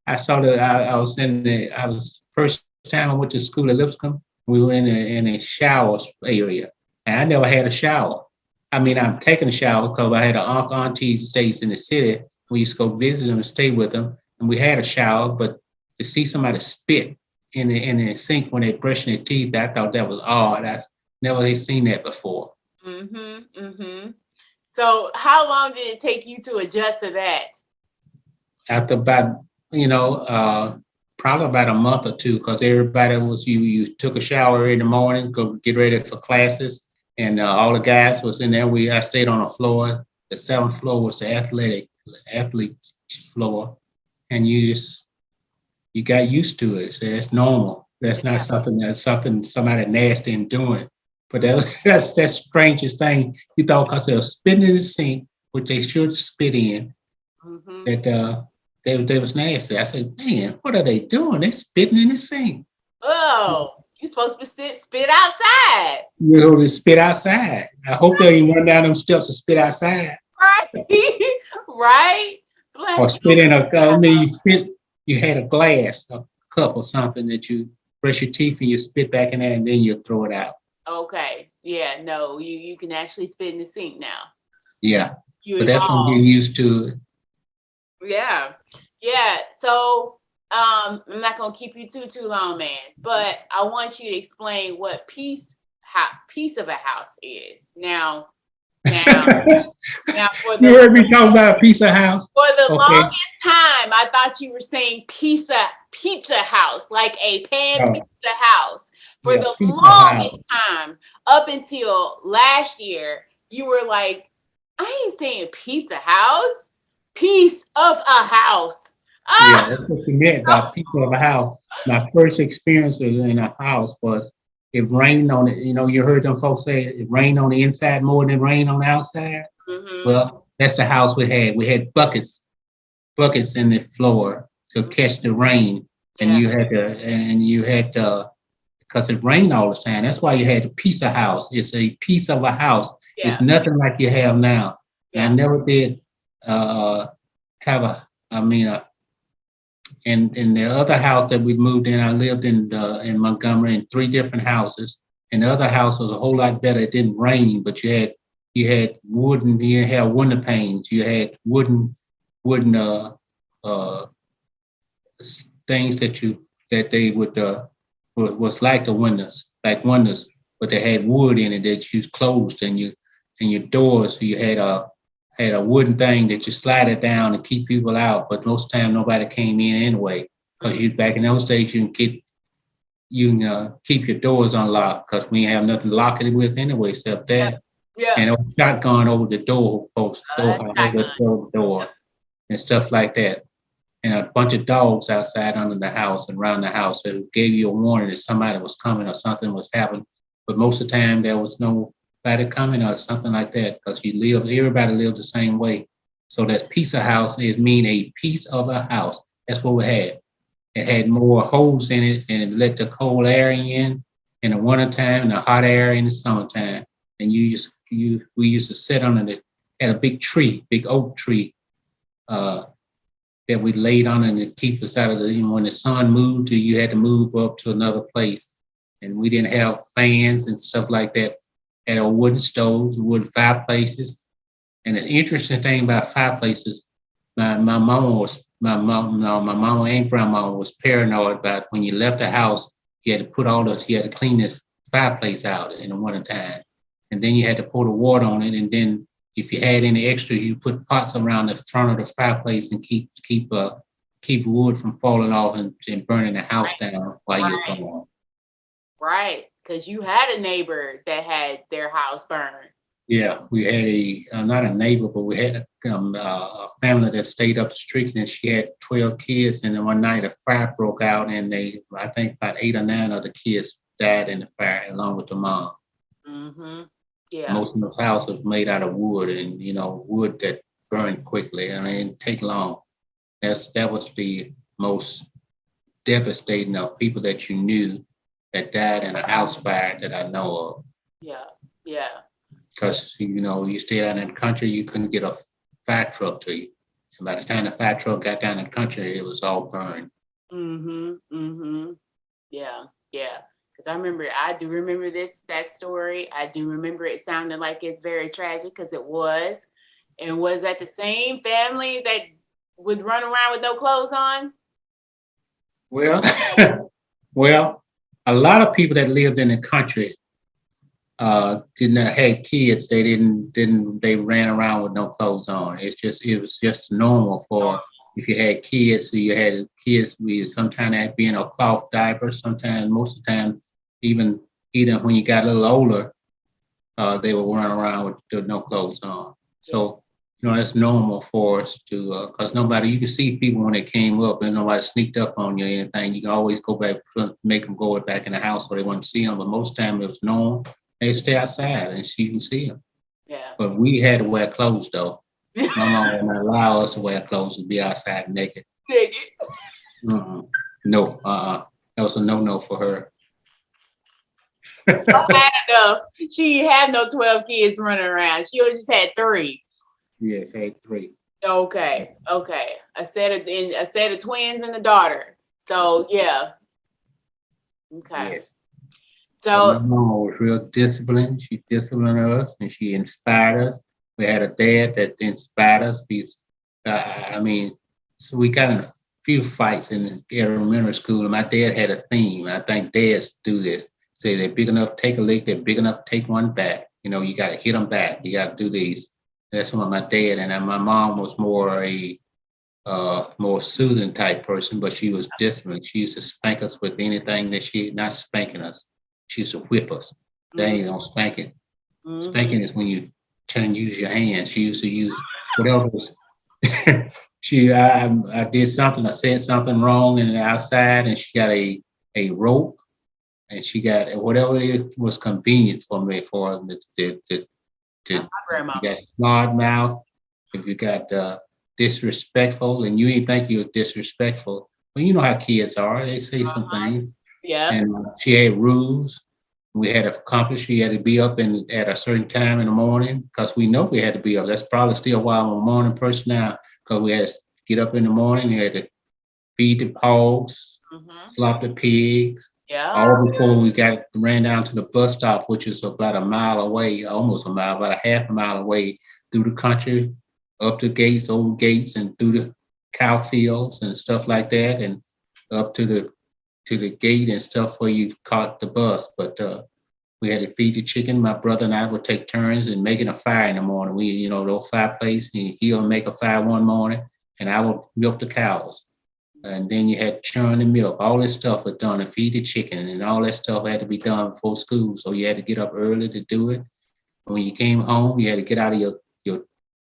Speaker 3: I saw that I was first time I went to school at Lipscomb. We were in a shower area, and I never had a shower. I mean, I'm taking a shower because I had an aunties that stays in the city. We used to go visit them and stay with them, and we had a shower. But to see somebody spit in the sink when they're brushing their teeth, I thought that was odd. I never seen that before.
Speaker 2: Mm-hmm. Mm-hmm. So how long did it take you to adjust to that?
Speaker 3: After about, probably about a month or two, because everybody was you took a shower in the morning, go get ready for classes, and all the guys was in there. I stayed on the floor. The seventh floor was the athletes floor, and you got used to it. So that's normal. That's not something somebody nasty and doing. But that's the strangest thing. You thought because they were spitting in the sink, which they should spit in,
Speaker 2: Mm-hmm.
Speaker 3: that they was nasty. I said, man, what are they doing? They spitting in the sink.
Speaker 2: Oh, you're supposed to spit outside.
Speaker 3: You know, they spit outside. I hope they didn't run down them steps and spit outside.
Speaker 2: Right. Right.
Speaker 3: Or
Speaker 2: Bless
Speaker 3: spit in
Speaker 2: you.
Speaker 3: you had a glass, a cup or something that you brush your teeth and you spit back in there and then you throw it out.
Speaker 2: Okay. Yeah, no, you can actually spit in the sink now.
Speaker 3: Yeah.
Speaker 2: You
Speaker 3: But that's something
Speaker 2: evolved.
Speaker 3: getting used to.
Speaker 2: Yeah. Yeah. So I'm not gonna keep you too long, man, but I want you to explain what piece of a house is. Now
Speaker 3: You heard me talk about a piece of house.
Speaker 2: for the
Speaker 3: Okay.
Speaker 2: longest time, I thought you were saying pizza house, like a pan
Speaker 3: Oh,
Speaker 2: pizza house. For
Speaker 3: yeah,
Speaker 2: the
Speaker 3: pizza house.
Speaker 2: longest time, up until last year, you were like, I ain't saying pizza house, piece of a house.
Speaker 3: Yeah,
Speaker 2: Ah,
Speaker 3: that's what you meant by pizza of a house. My first experience in a house was it rained on it. You know, you heard them folks say it rained on the inside more than it rained on the outside.
Speaker 2: mm-hmm.
Speaker 3: Well, that's the house we had. We had buckets in the floor to catch the rain, and
Speaker 2: Yeah,
Speaker 3: you had to, because it rained all the time. That's why you had a piece of house. It's a piece of a house.
Speaker 2: yeah,
Speaker 3: It's nothing like you have now. And I
Speaker 2: yeah.
Speaker 3: never did have I mean, in the other house that we moved in, I lived in Montgomery in 3 different houses. And the other house was a whole lot better. It didn't rain, but you had window panes. You had wooden uh, things that they would was like the windows, but they had wood in it that you closed, and your doors. So you had a wooden thing that you slide it down and keep people out. But most time nobody came in anyway, because you back in those days you can keep your doors unlocked because we ain't have nothing to lock it with anyway except that.
Speaker 2: Yeah.
Speaker 3: And a shotgun over the door post, over
Speaker 2: Shotgun.
Speaker 3: the door, and stuff like that. And a bunch of dogs outside under the house and around the house that gave you a warning that somebody was coming or something was happening. But most of the time there was nobody coming or something like that because everybody lived the same way. So that piece of house mean a piece of a house. That's what we had. It had more holes in it and it let the cold air in the wintertime and the hot air in the summertime. And we used to sit under had a big oak tree that we laid on and to keep us out of when the sun moved, you had to move up to another place. And we didn't have fans and stuff like that. Had our wooden stoves, wooden fireplaces. And the interesting thing about fireplaces, my mama and grandma was paranoid about when you left the house, you had to clean this fireplace out in the wintertime. And then you had to pour the water on it. And then if you had any extra, you put pots around the front of the fireplace and keep wood from falling off and burning the house down while you're gone.
Speaker 2: Right. Because you had a neighbor that had their house burned.
Speaker 3: Yeah, we had not a neighbor, but we had a family that stayed up the street, and she had 12 kids. And then one night a fire broke out, and I think about 8 or 9 of the kids died in the fire, along with the mom.
Speaker 2: Mm-hmm. Yeah.
Speaker 3: Most of the house was made out of wood, and wood that burned quickly, and it didn't take long. That was the most devastating of people that you knew that died in a house fire that I know of.
Speaker 2: Yeah. Yeah.
Speaker 3: Because you stayed out in the country, you couldn't get a fire truck to you. And by the time the fire truck got down in the country, it was all burned.
Speaker 2: Mm-hmm. Mm-hmm. Yeah. Yeah. Because I do remember that story. I do remember it sounding like it's very tragic, because it was. And was that the same family that would run around with no clothes on?
Speaker 3: Well, well, a lot of people that lived in the country didn't have kids. They ran around with no clothes on. It was just normal for, if you had kids, so you had kids, we sometimes had to be in a cloth diaper, sometimes, most of the time, even when you got a little older, they would run around with no clothes on. So, that's normal for us to, because you can see people when they came up, and nobody sneaked up on you or anything. You can always go back, make them go back in the house where they wouldn't see them. But most time it was normal. They stay outside and you can see them.
Speaker 2: Yeah.
Speaker 3: But we had to wear clothes, though. My mom would not allow us to wear clothes and be outside naked. No, that was a no for her.
Speaker 2: I had enough. She had no 12 kids running around. She just had 3.
Speaker 3: Yes, had 3.
Speaker 2: Okay. A set of twins and a daughter. So yeah. Okay.
Speaker 3: Yes.
Speaker 2: So
Speaker 3: my mom was real disciplined. She disciplined us and she inspired us. We had a dad that inspired us. So we got in a few fights in elementary school, and my dad had a theme. I think dads do this. Say they're big enough to take a lick, they're big enough to take one back. You got to hit them back. You got to do these. That's what my dad, and my mom was more more soothing type person, but she was disciplined. She used to spank us with anything that not spanking us. She used to whip us. They ain't no spanking. Mm-hmm. Spanking is when you use your hands. She used to use whatever was. I did something. I said something wrong and outside, and she got a rope, and she got whatever it was convenient for me for the you got smart mouth. If you got disrespectful, and you ain't think you're disrespectful, well, you know how kids are. They say some things.
Speaker 2: Yeah.
Speaker 3: And she had rules. We had to accomplish. She had to be up at a certain time in the morning, because we know we had to be up. That's probably still why I'm a morning person now, because we had to get up in the morning. You had to feed the hogs, slop the pigs.
Speaker 2: Yeah.
Speaker 3: All before we ran down to the bus stop, which is about a mile away, almost a mile, about a half a mile away, through the country, up the gates, old gates, and through the cow fields and stuff like that, and up to the gate and stuff where you caught the bus. But we had to feed the chicken. My brother and I would take turns in making a fire in the morning. We, the fireplace, and he'll make a fire one morning, and I would milk the cows. And then you had to churn the milk. All this stuff was done, and feed the chicken, and all that stuff had to be done before school. So you had to get up early to do it. When you came home, you had to get out of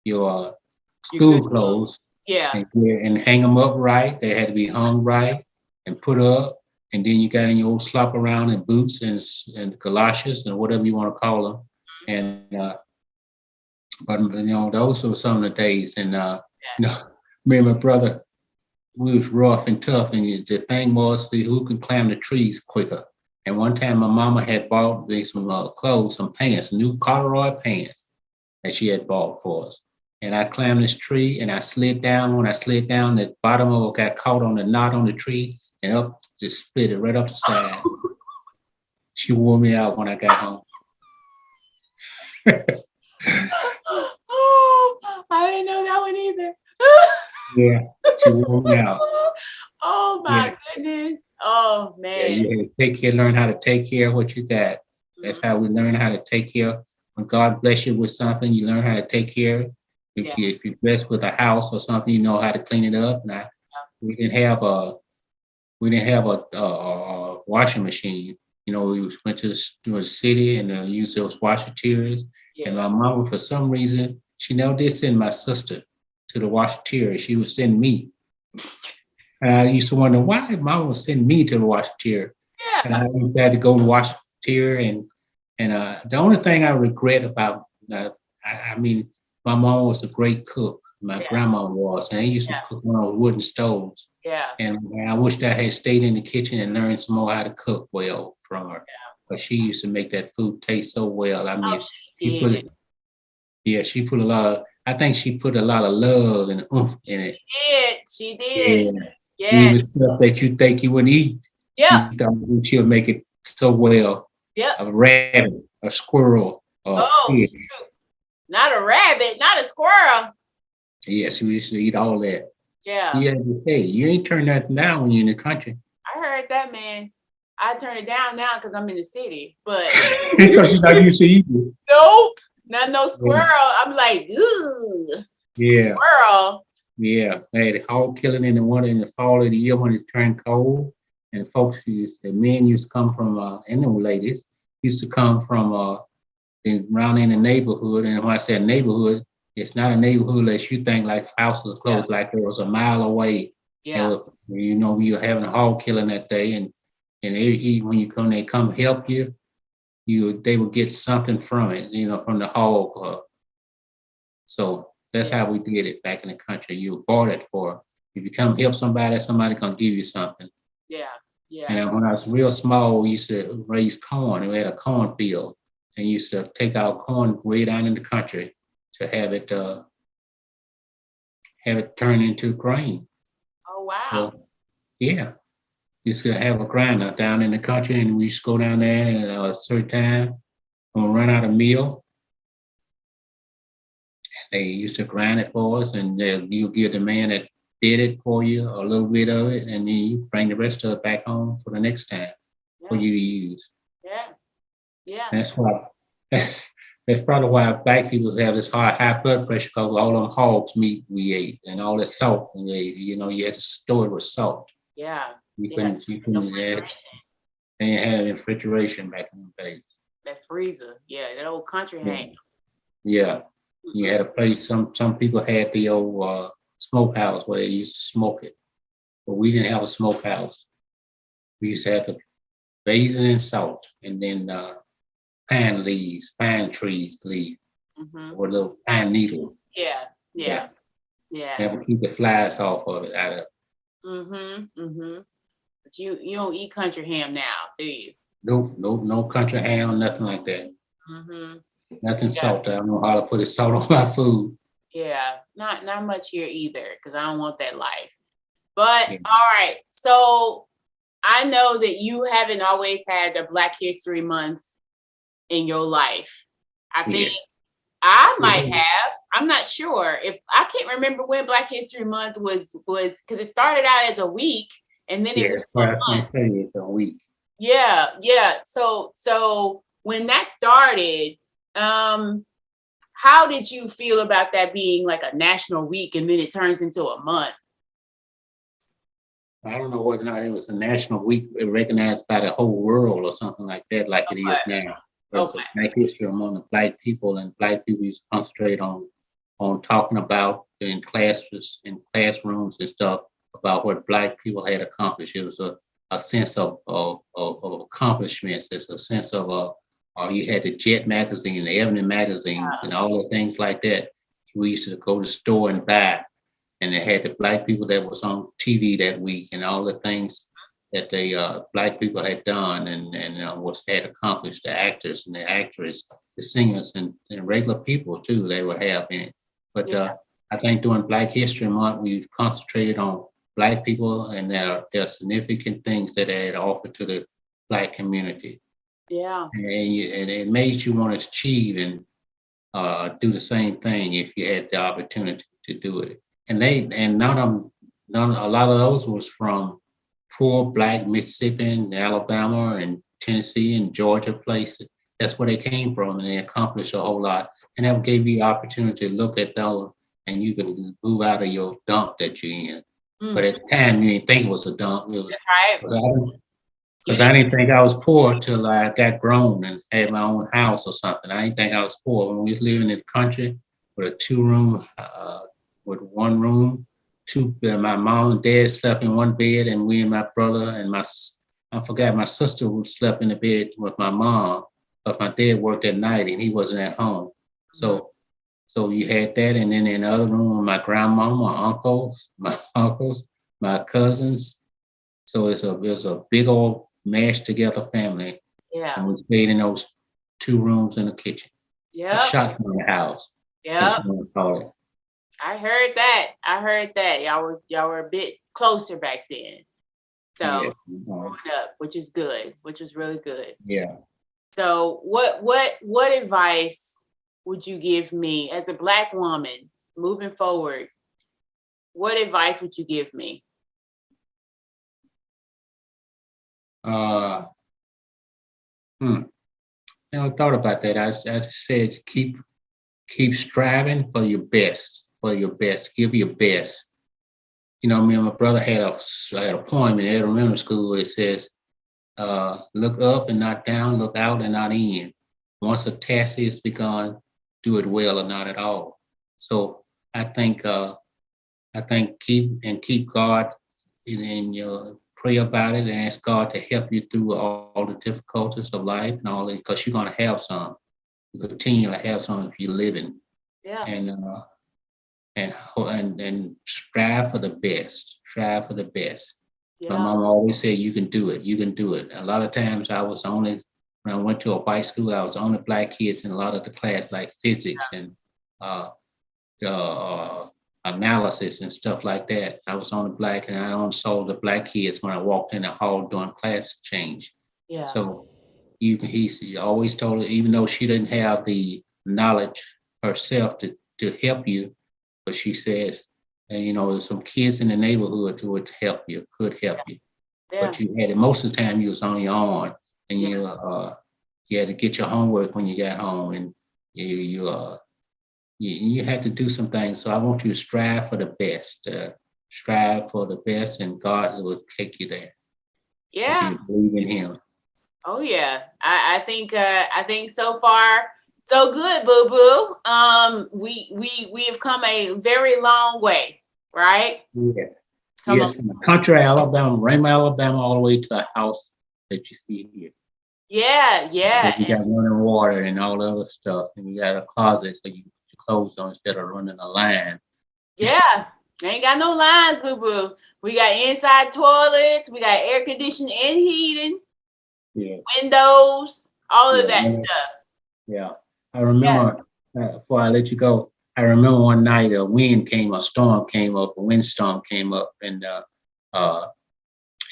Speaker 3: your school clothes, and hang them up right. They had to be hung right and put up. And then you got in your old slop around and boots and galoshes and whatever you want to call them. And but those were some of the days. And me and my brother, we was rough and tough. And the thing was, who could climb the trees quicker. And one time my mama had bought me some clothes, some pants, new corduroy pants that she had bought for us. And I climbed this tree and I slid down. When I slid down, the bottom of it got caught on the knot on the tree and up, just split it right up the side. She wore me out when I got home.
Speaker 2: I didn't know that one either.
Speaker 3: Yeah, she wore me out.
Speaker 2: Oh my goodness. Oh man.
Speaker 3: Yeah, you had to learn how to take care of what you got. That's how we learn how to take care. When God bless you with something, you learn how to take care of it. If you're blessed with a house or something, you know how to clean it up. We didn't have a washing machine. we went to the city and used those washateers. And my mama, for some reason, she never did send my sister to the washateer. She would send me. And I used to wonder why mama would send me to the washateer. And I used to have to go to the washateer. And the only thing I regret about, I mean, my mom was a great cook. My grandma was, and they used to cook on wooden stoves.
Speaker 2: Yeah.
Speaker 3: And I wished I had stayed in the kitchen and learned some more how to cook well from her. But she used to make that food taste so well. I mean, she put a lot of, I think she put a lot of love and oomph in it.
Speaker 2: She did.
Speaker 3: Yeah. Even stuff that you think you wouldn't eat.
Speaker 2: Yeah.
Speaker 3: You thought she'll make it so well.
Speaker 2: Yeah.
Speaker 3: A rabbit, a squirrel, a fish.
Speaker 2: Shoot. Not a rabbit, not a squirrel.
Speaker 3: Yes, we used to eat all that.
Speaker 2: Yeah.
Speaker 3: Hey, you ain't turn nothing down when you're in the country.
Speaker 2: I heard that, man. I turn it down now because I'm in the city, but
Speaker 3: because you're not used to eating.
Speaker 2: Nope, not no squirrel. I'm like, ooh, squirrel.
Speaker 3: Yeah, they had a hog killing in the fall of the year when it turned cold, and the men used to come from, and the ladies used to come from around in the neighborhood. And when I say neighborhood, it's not a neighborhood unless you think like houses closed, like it was a mile away.
Speaker 2: Yeah.
Speaker 3: We were having a hog killing that day, and when they come help you, they will get something from it, from the hog. So that's how we did it back in the country. You bought it for, if you come help somebody gonna give you something.
Speaker 2: Yeah.
Speaker 3: And when I was real small, we used to raise corn. We had a cornfield, and used to take our corn way down in the country to have it turn into grain.
Speaker 2: Oh wow!
Speaker 3: So, yeah, used to have a grinder down in the country, and we used to go down there at a certain time when we run out of meal. They used to grind it for us, and you give the man that did it for you a little bit of it, and then you bring the rest of it back home for the next time for you to use.
Speaker 2: Yeah.
Speaker 3: That's why. That's probably why black people have this high blood pressure, because all them hogs meat we ate and all that salt we ate. You had to store it with salt.
Speaker 2: Yeah.
Speaker 3: You couldn't they didn't have refrigeration back in the days.
Speaker 2: That freezer, that old country ham.
Speaker 3: Yeah. You had a place, some people had the old smokehouse where they used to smoke it. But we didn't have a smokehouse. We used to have to basin in salt, and then pine trees leaf, or little pine needles.
Speaker 2: Yeah.
Speaker 3: That would keep the flies off of it out of it.
Speaker 2: But you don't eat country ham now, do you?
Speaker 3: No country ham, nothing like that. Nothing salty. I don't know how to put salt on my food.
Speaker 2: Yeah, not much here either, because I don't want that life. But all right, so I know that you haven't always had a Black History Month in your life. I think I might have. I'm not sure. If I can't remember when Black History Month was because it started out as a week, and then it was a month.
Speaker 3: It's a week.
Speaker 2: Yeah. So when that started, how did you feel about that being like a national week and then it turns into a month?
Speaker 3: I don't know whether or not it was a national week recognized by the whole world or something like that, like it is now. There's a Black history among the Black people, and Black people used to concentrate on talking about in classes, in classrooms and stuff about what Black people had accomplished. It was a sense of accomplishments. There's a sense of you had the Jet magazine, the Ebony magazines, and all the things like that. We used to go to the store and buy, and they had the Black people that was on TV that week, and all the things that the Black people had done and had accomplished, the actors and the actresses, the singers, and regular people too, they would have in it. But I think during Black History Month, we concentrated on Black people and their significant things that they had offered to the Black community.
Speaker 2: Yeah.
Speaker 3: And it made you want to achieve and do the same thing if you had the opportunity to do it. And a lot of those was from poor Black Mississippi and Alabama and Tennessee and Georgia places. That's where they came from, and they accomplished a whole lot. And that gave you the opportunity to look at those, and you can move out of your dump that you're in. But at the time, you didn't think it was a dump. It was,
Speaker 2: right.
Speaker 3: Because I didn't think I was poor till I got grown and had my own house or something. I didn't think I was poor when we was living in the country with a 2 room, with 1 room, two. My mom and dad slept in one bed, and we and my brother and I forgot my sister who slept in the bed with my mom, but my dad worked at night and he wasn't at home. So you had that, and then in the other room, my grandma, my uncles, my cousins. So it's a big old mashed together family,
Speaker 2: Yeah.
Speaker 3: and we stayed in those 2 rooms in the kitchen, a
Speaker 2: Yep.
Speaker 3: shotgun house, as
Speaker 2: Yep.
Speaker 3: you want to call it.
Speaker 2: I heard that. Y'all were a bit closer back then. So
Speaker 3: Yeah,
Speaker 2: growing up, which is good, which was really good.
Speaker 3: yeah.
Speaker 2: So what advice would you give me as a Black woman moving forward? What advice would you give me?
Speaker 3: Uh, hmm. I thought about that. I just said keep striving for your best, Give your best. You know, me and my brother had a poem in elementary school. It says, "Look up and not down, look out and not in. Once a task is begun, do it well or not at all." So I think keep God in your pray about it and ask God to help you through all the difficulties of life and all that, because you're gonna have some. You continue to have some if you're living.
Speaker 2: Yeah.
Speaker 3: And and strive for the best. Strive for the best. My
Speaker 2: Yeah.
Speaker 3: mom always said, "You can do it. You can do it." A lot of times, when I went to a white school, I was the only Black kids in a lot of the class, like physics and uh, analysis and stuff like that. I was only Black, and I only saw the Black kids when I walked in the hall during class change.
Speaker 2: Yeah.
Speaker 3: So he always told her, even though she didn't have the knowledge herself to help you, but she says, and there's some kids in the neighborhood who would help you, could help you.
Speaker 2: Yeah.
Speaker 3: But you had it most of the time you was on your own, and you had to get your homework when you got home, and you had to do some things. So I want you to strive for the best. Strive for the best, and God will take you there. If
Speaker 2: Yeah.
Speaker 3: you believe in Him.
Speaker 2: Oh yeah. I think so far so good, boo boo. We have come a very long way, right?
Speaker 3: Yes.
Speaker 2: Come
Speaker 3: Yes,
Speaker 2: on.
Speaker 3: from the country Alabama, Raymond, Alabama, all the way to the house that you see here.
Speaker 2: Yeah, yeah.
Speaker 3: You got running water and all the other stuff, and you got a closet so you put your clothes on instead of running a line.
Speaker 2: Yeah. Ain't got no lines, boo boo. We got inside toilets, we got air conditioning and heating,
Speaker 3: Yeah.
Speaker 2: windows, all of
Speaker 3: Yeah.
Speaker 2: that stuff.
Speaker 3: Yeah. I remember, before I let you go, I remember one night a windstorm came up, and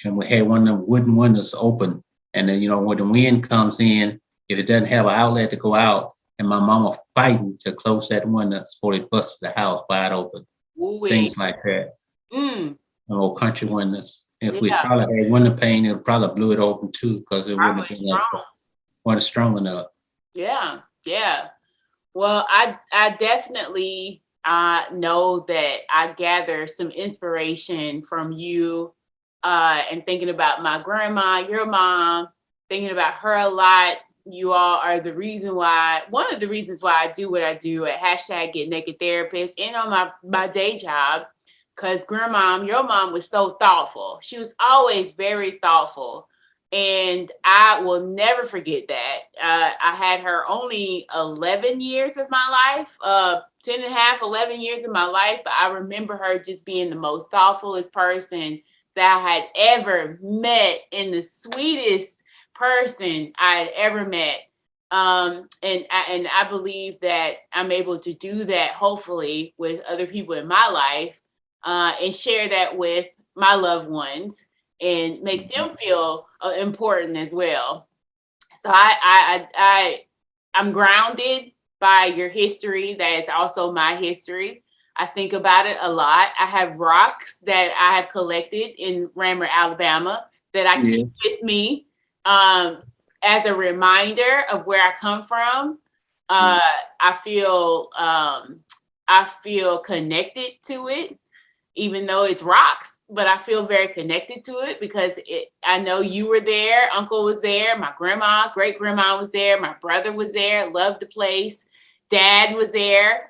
Speaker 3: we had one of them wooden windows open. And then, when the wind comes in, if it doesn't have an outlet to go out, and my mama fighting to close that window before it busted the house wide open.
Speaker 2: Ooh-wee.
Speaker 3: Things like that. Old country windows. If we
Speaker 2: Yeah.
Speaker 3: probably had window pane, it probably blew it open too, because it wouldn't have been wasn't strong enough.
Speaker 2: Yeah, yeah. Well, I definitely know that I gather some inspiration from you and thinking about my grandma, your mom, thinking about her a lot. You all are one of the reasons why I do what I do at #GetNakidTherapist and on my day job, because your mom was so thoughtful. She was always very thoughtful. And I will never forget that. I had her only 11 years of my life, 10 and a half, 11 years of my life. But I remember her just being the most thoughtfulest person that I had ever met, and the sweetest person I had ever met. And I believe that I'm able to do that, hopefully, with other people in my life, and share that with my loved ones and make them feel important as well. So I'm grounded by your history. That is also my history. I think about it a lot. I have rocks that I have collected in Rammer, Alabama, that I keep with me as a reminder of where I come from. I feel connected to it. even though it's rocks, but I feel very connected to it because I know you were there, uncle was there, my grandma, great grandma was there, my brother was there, loved the place, dad was there,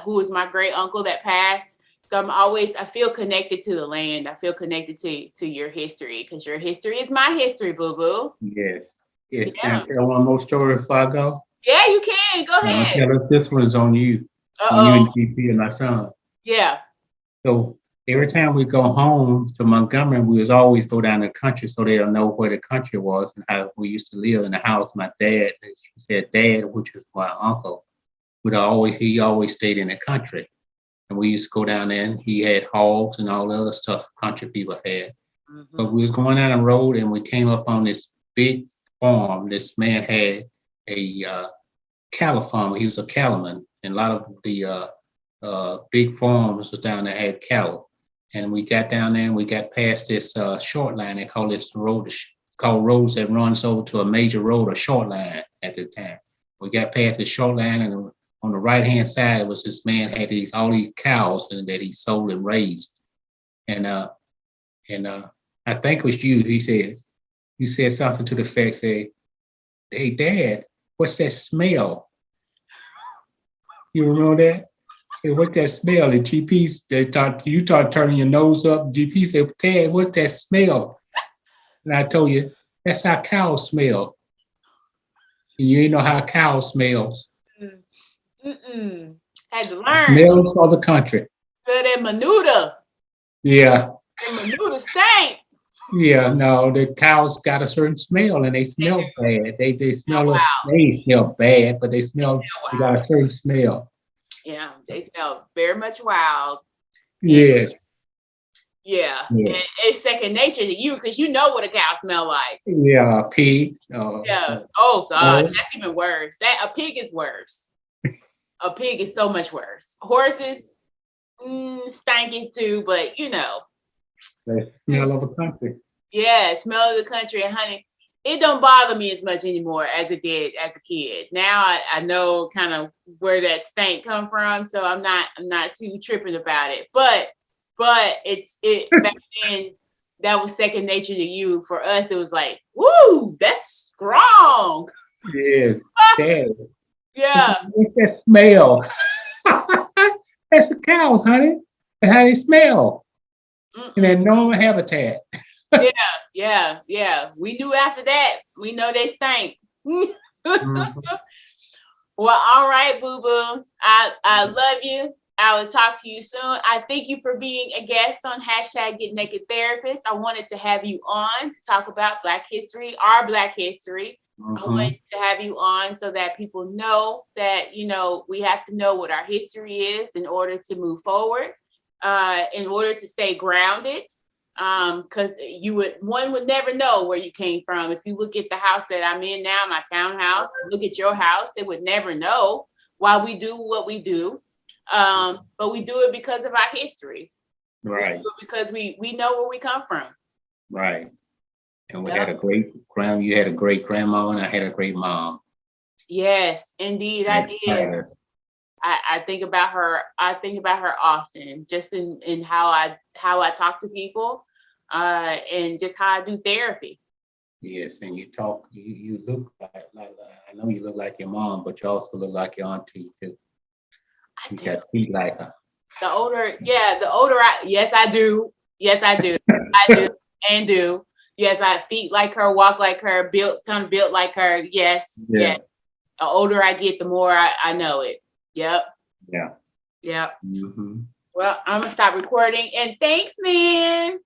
Speaker 2: who was my great uncle that passed. So I feel connected to the land. I feel connected to your history because your history is my history, boo boo.
Speaker 3: Yes. Yes.
Speaker 2: Yeah.
Speaker 3: Can I tell one more story before I go?
Speaker 2: Yeah, you can. Go ahead.
Speaker 3: Tell us this one's on you. On you and GP and my son.
Speaker 2: Yeah.
Speaker 3: So every time we go home to Montgomery, we was always go down the country so they'll know where the country was and how we used to live in the house. My dad, she said dad, which was my uncle, he always stayed in the country. And we used to go down there and he had hogs and all the other stuff country people had. Mm-hmm. But we was going down the road and we came up on this big farm. This man had a cattle farm. He was a cattleman, and a lot of the big farms was down there had cattle. And we got down there and we got past this short line. They call this the road, called roads that runs over to a major road or short line at the time. We got past the short line, and on the right hand side was this man had all these cows that he sold and raised. And I think it was you. You said something to the effect, say, "Hey Dad, what's that smell?" You remember that? Say, "What's that smell?" And GP, you start turning your nose up. GP said, "Dad, what's that smell?" And I told you, that's how cows smell. And you ain't know how cows smells.
Speaker 2: Had to learn.
Speaker 3: Smells of the country.
Speaker 2: Feel that menuda.
Speaker 3: Yeah.
Speaker 2: That menuda stank.
Speaker 3: Yeah, no, the cows got a certain smell and they smell bad. They smell they smell bad, but they got a certain smell.
Speaker 2: Yeah, they smell very much wild.
Speaker 3: Yes.
Speaker 2: Yeah. And it's second nature to you because you know what a cow smell like.
Speaker 3: Yeah, a pig.
Speaker 2: Yeah. Oh God, that's even worse. A pig is worse. A pig is so much worse. Horses, stanky too, but you know.
Speaker 3: The smell of a country.
Speaker 2: Yeah, smell of the country. And honey, it don't bother me as much anymore as it did as a kid. Now I know kind of where that stank come from, so I'm not too tripping about it. But it's back then that was second nature to you. For us, it was like, woo, that's strong.
Speaker 3: Yes.
Speaker 2: Yeah.
Speaker 3: What's that smell? That's the cows, honey. That's how they smell. In their normal habitat.
Speaker 2: Yeah. We knew after that. We know they stink. Mm-hmm. Well, all right, boo boo. I love you. I will talk to you soon. I thank you for being a guest on #GetNakedTherapist. I wanted to have you on to talk about Black history, our Black history. Mm-hmm. I wanted to have you on so that people know that, we have to know what our history is in order to move forward, in order to stay grounded. Because one would never know where you came from. If you look at the house that I'm in now, my townhouse, look at your house, they would never know why we do what we do. But we do it because of our history.
Speaker 3: Right.
Speaker 2: We do it because we know where we come from.
Speaker 3: Right. And we had a great you had a great grandma and I had a great mom.
Speaker 2: Yes, indeed, I did. I think about her. I think about her often, just in how I talk to people, and just how I do therapy.
Speaker 3: Yes, and you talk. You look like I know you look like your mom, but you also look like your auntie too. You got feet like her.
Speaker 2: The older yes, I do. Yes, I do. I do and do. Yes, I have feet like her, walk like her, built like her. Yes. Yeah. The older I get, the more I know it. Yep.
Speaker 3: Yeah.
Speaker 2: Yep.
Speaker 3: Mm-hmm.
Speaker 2: Well, I'm gonna stop recording and thanks, man.